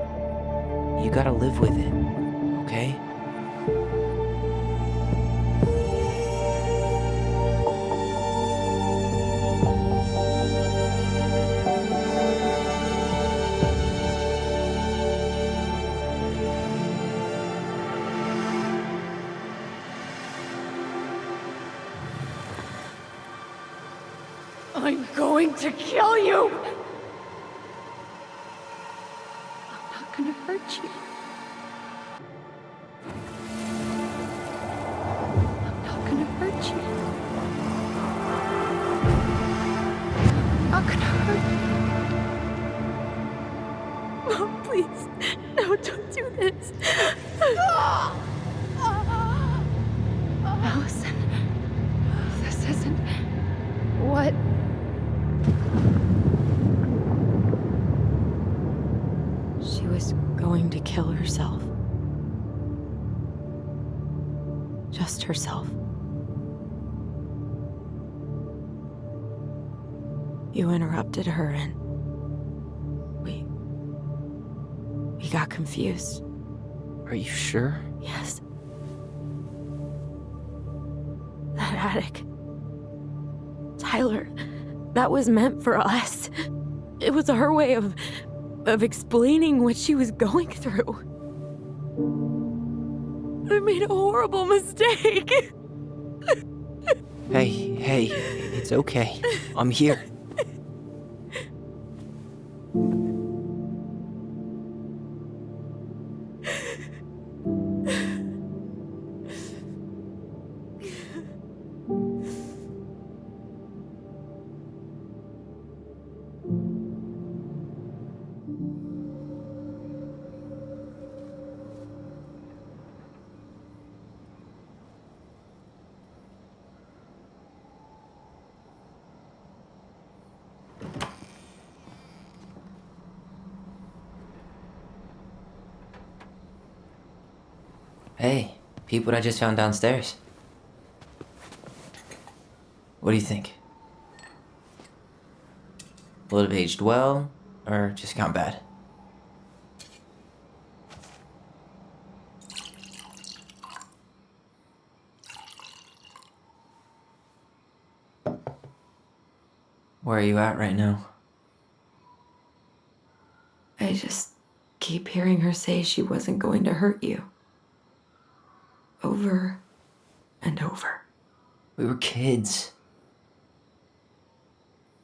you gotta live with it, okay? I'm going to kill you! I'm not gonna hurt you. I'm not gonna hurt you. I'm not gonna hurt you. Mom, please. No, don't do this. Allison, this isn't what... She was going to kill herself. Just herself. You interrupted her and we got confused. Are you sure? Yes. That attic. Tyler, that was meant for us. It was her way of explaining what she was going through. I made a horrible mistake. Hey, it's okay. I'm here. Hey, peep what I just found downstairs. What do you think? Will it have aged well, or just gone bad? Where are you at right now? I just keep hearing her say she wasn't going to hurt you. Over and over. We were kids.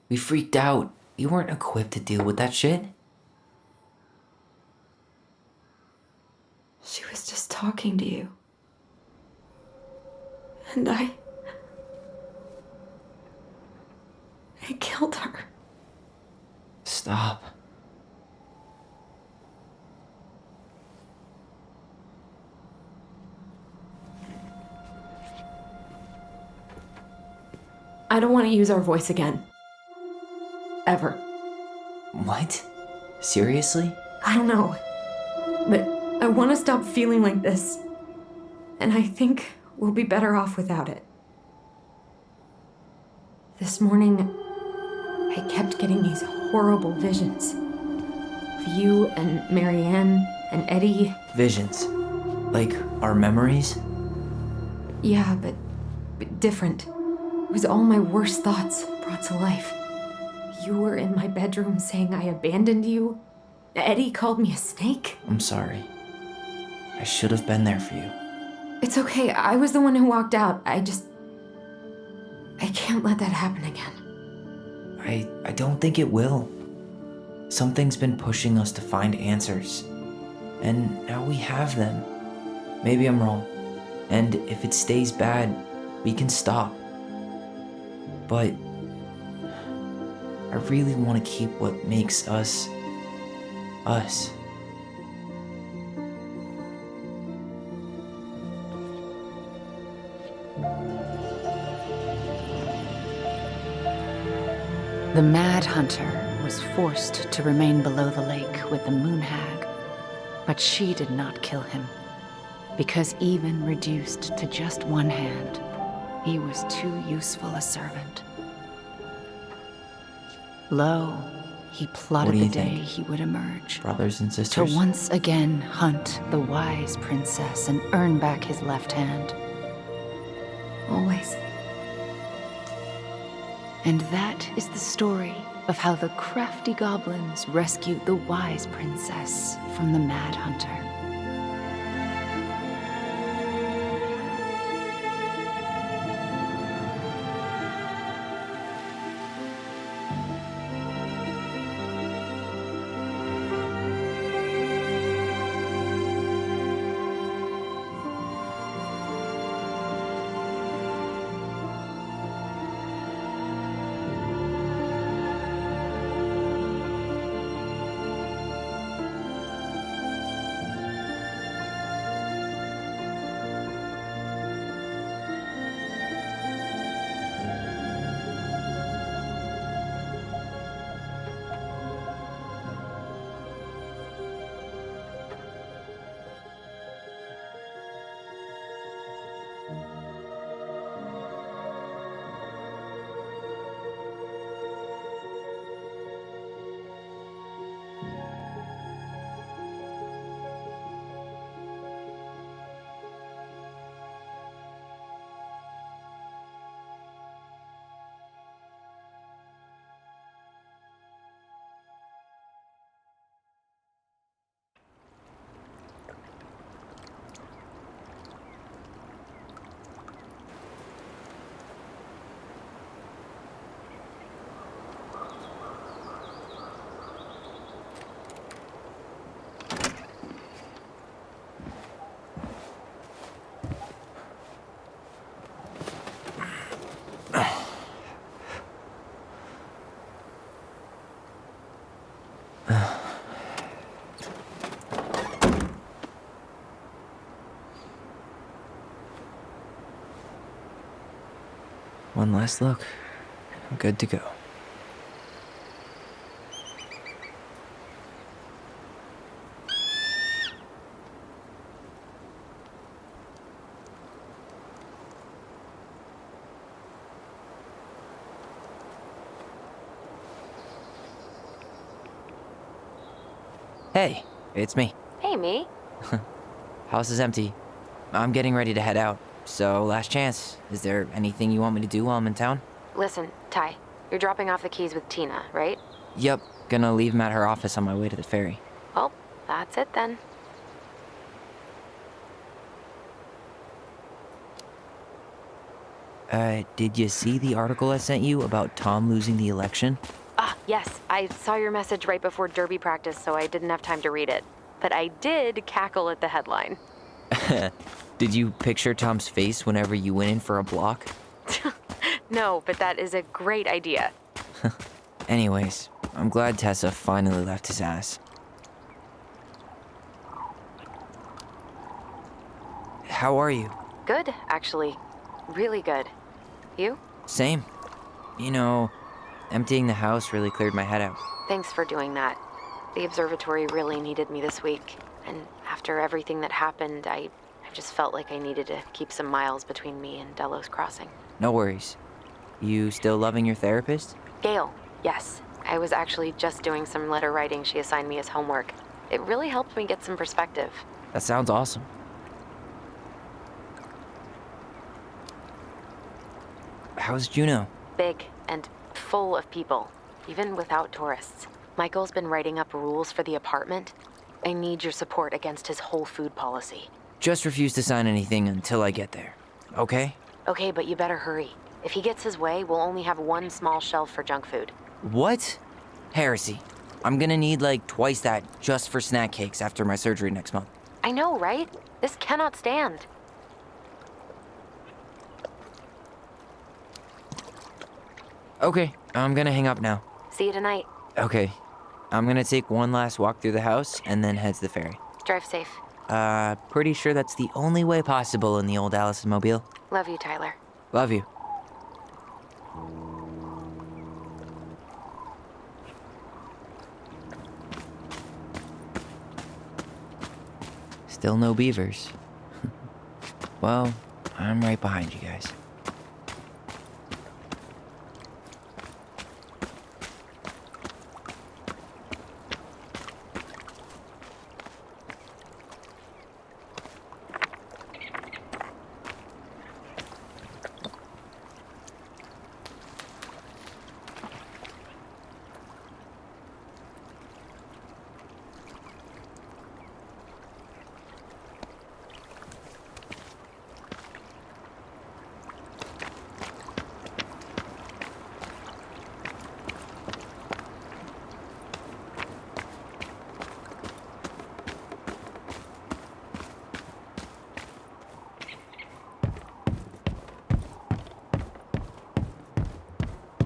We freaked out. You weren't equipped to deal with that shit. She was just talking to you. And I killed her. Stop. I don't want to use our voice again. Ever. What? Seriously? I don't know. But I want to stop feeling like this. And I think we'll be better off without it. This morning, I kept getting these horrible visions. Of you and Marianne and Eddie. Visions. Like our memories? Yeah, but different. It was all my worst thoughts brought to life. You were in my bedroom saying I abandoned you. Eddie called me a snake. I'm sorry. I should have been there for you. It's okay. I was the one who walked out. I can't let that happen again. I don't think it will. Something's been pushing us to find answers. And now we have them. Maybe I'm wrong. And if it stays bad, we can stop. But I really want to keep what makes us, us. The Mad Hunter was forced to remain below the lake with the Moon Hag, but she did not kill him, because even reduced to just one hand, he was too useful a servant. Lo, he plotted the day he would emerge. Brothers and sisters? To once again hunt the wise princess and earn back his left hand. Always. And that is the story of how the crafty goblins rescued the wise princess from the Mad Hunter. One last look. I'm good to go. Hey, it's me. Hey, me. House is empty. I'm getting ready to head out. So, last chance. Is there anything you want me to do while I'm in town? Listen, Ty, you're dropping off the keys with Tina, right? Yep, gonna leave them at her office on my way to the ferry. Well, that's it then. Did you see the article I sent you about Tom losing the election? Ah, yes, I saw your message right before derby practice, so I didn't have time to read it. But I did cackle at the headline. Did you picture Tom's face whenever you went in for a block? No, but that is a great idea. Anyways, I'm glad Tessa finally left his ass. How are you? Good, actually. Really good. You? Same. You know, emptying the house really cleared my head out. Thanks for doing that. The observatory really needed me this week, and after everything that happened, I just felt like I needed to keep some miles between me and Delos Crossing. No worries. You still loving your therapist? Gail, yes. I was actually just doing some letter writing she assigned me as homework. It really helped me get some perspective. That sounds awesome. How's Juno? Big and full of people, even without tourists. Michael's been writing up rules for the apartment. I need your support against his whole food policy. Just refuse to sign anything until I get there, okay? Okay, but you better hurry. If he gets his way, we'll only have one small shelf for junk food. What? Heresy. I'm gonna need like twice that just for snack cakes after my surgery next month. I know, right? This cannot stand. Okay, I'm gonna hang up now. See you tonight. Okay, I'm gonna take one last walk through the house and then head to the ferry. Drive safe. Pretty sure that's the only way possible in the old Allison mobile. Love you, Tyler. Love you. Still no beavers. Well, I'm right behind you guys.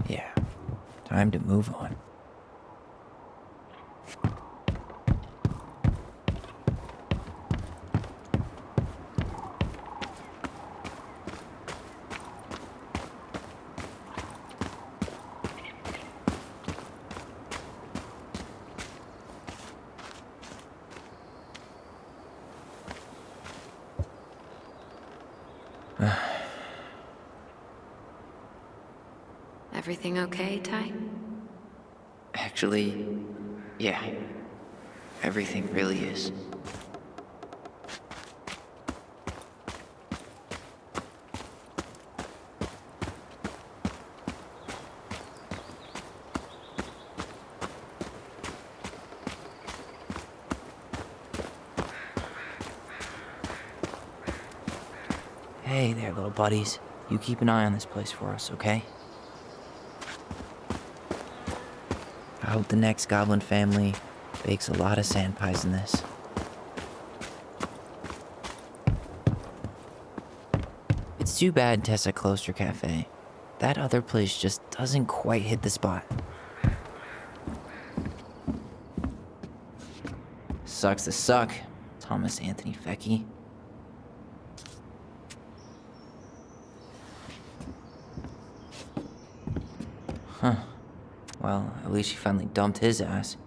Yeah, time to move on. Everything okay, Ty? Actually, yeah. Everything really is. Hey there, little buddies. You keep an eye on this place for us, okay? I hope the next goblin family bakes a lot of sand pies in this. It's too bad Tessa closed her cafe. That other place just doesn't quite hit the spot. Sucks to suck, Thomas Anthony Vecchi. Huh. Well, at least she finally dumped his ass.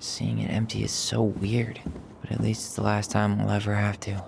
Seeing it empty is so weird, but at least it's the last time I'll ever have to.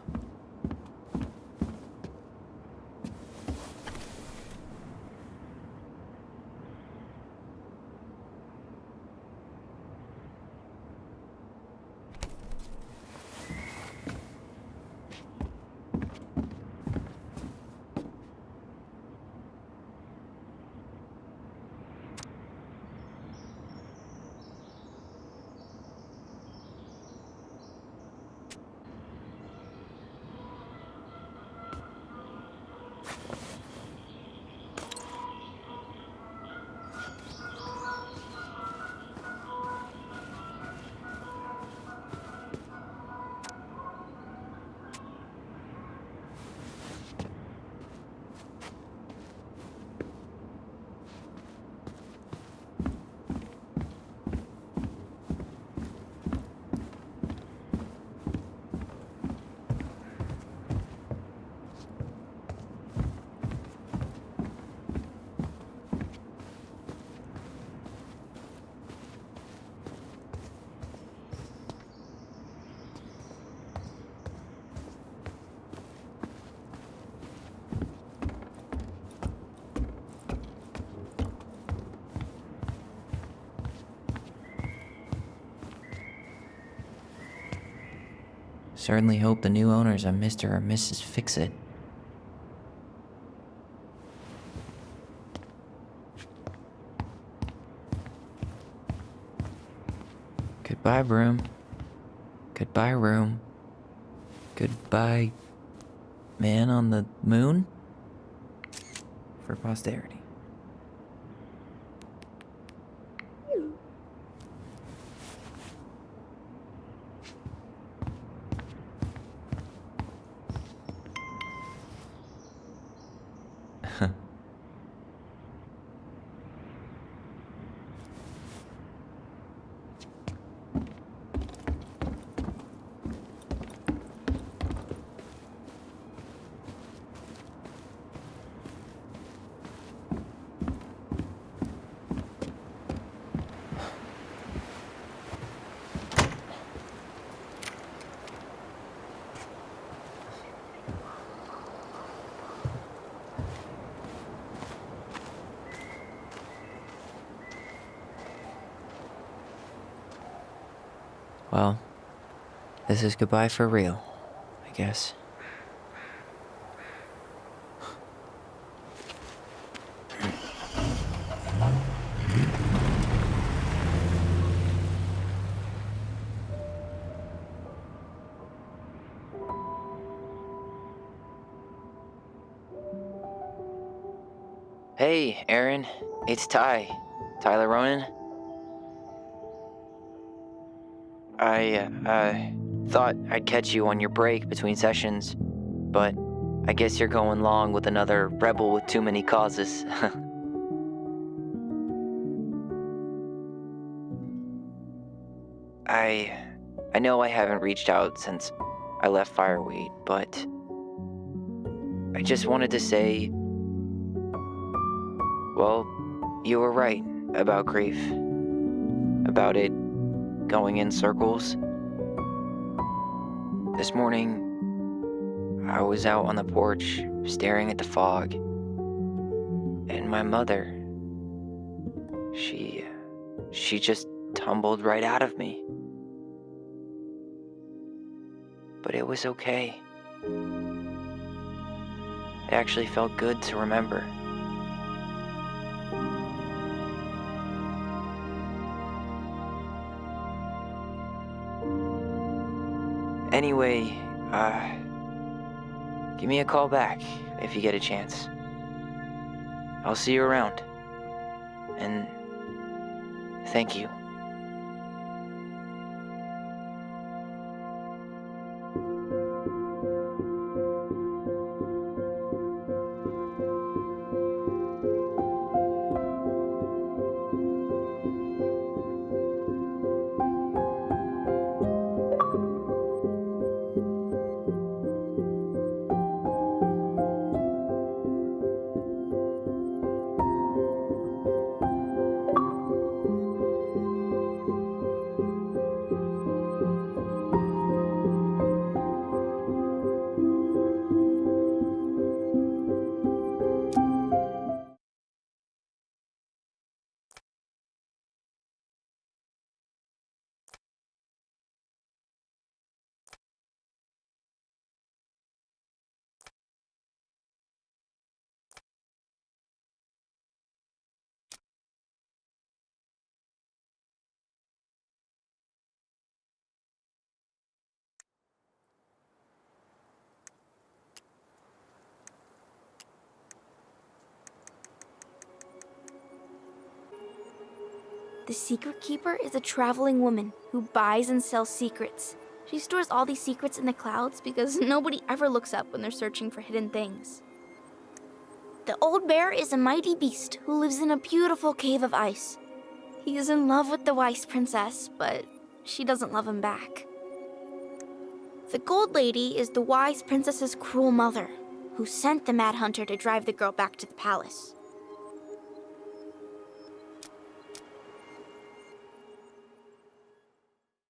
Certainly hope the new owners are Mr. or Mrs. Fix-It. Goodbye, broom. Goodbye, room. Goodbye, man on the moon? For posterity. Well, this is goodbye for real, I guess. Hey, Aaron. It's Tyler Ronan. I thought I'd catch you on your break between sessions, but I guess you're going long with another rebel with too many causes. I know I haven't reached out since I left Fireweed, but I just wanted to say, well, you were right about grief, about it going in circles. This morning, I was out on the porch staring at the fog, and my mother, she just tumbled right out of me. But it was okay. It actually felt good to remember. Anyway, give me a call back if you get a chance. I'll see you around. And thank you. The Secret Keeper is a traveling woman who buys and sells secrets. She stores all these secrets in the clouds because nobody ever looks up when they're searching for hidden things. The Old Bear is a mighty beast who lives in a beautiful cave of ice. He is in love with the wise princess, but she doesn't love him back. The Gold Lady is the wise princess's cruel mother, who sent the Mad Hunter to drive the girl back to the palace.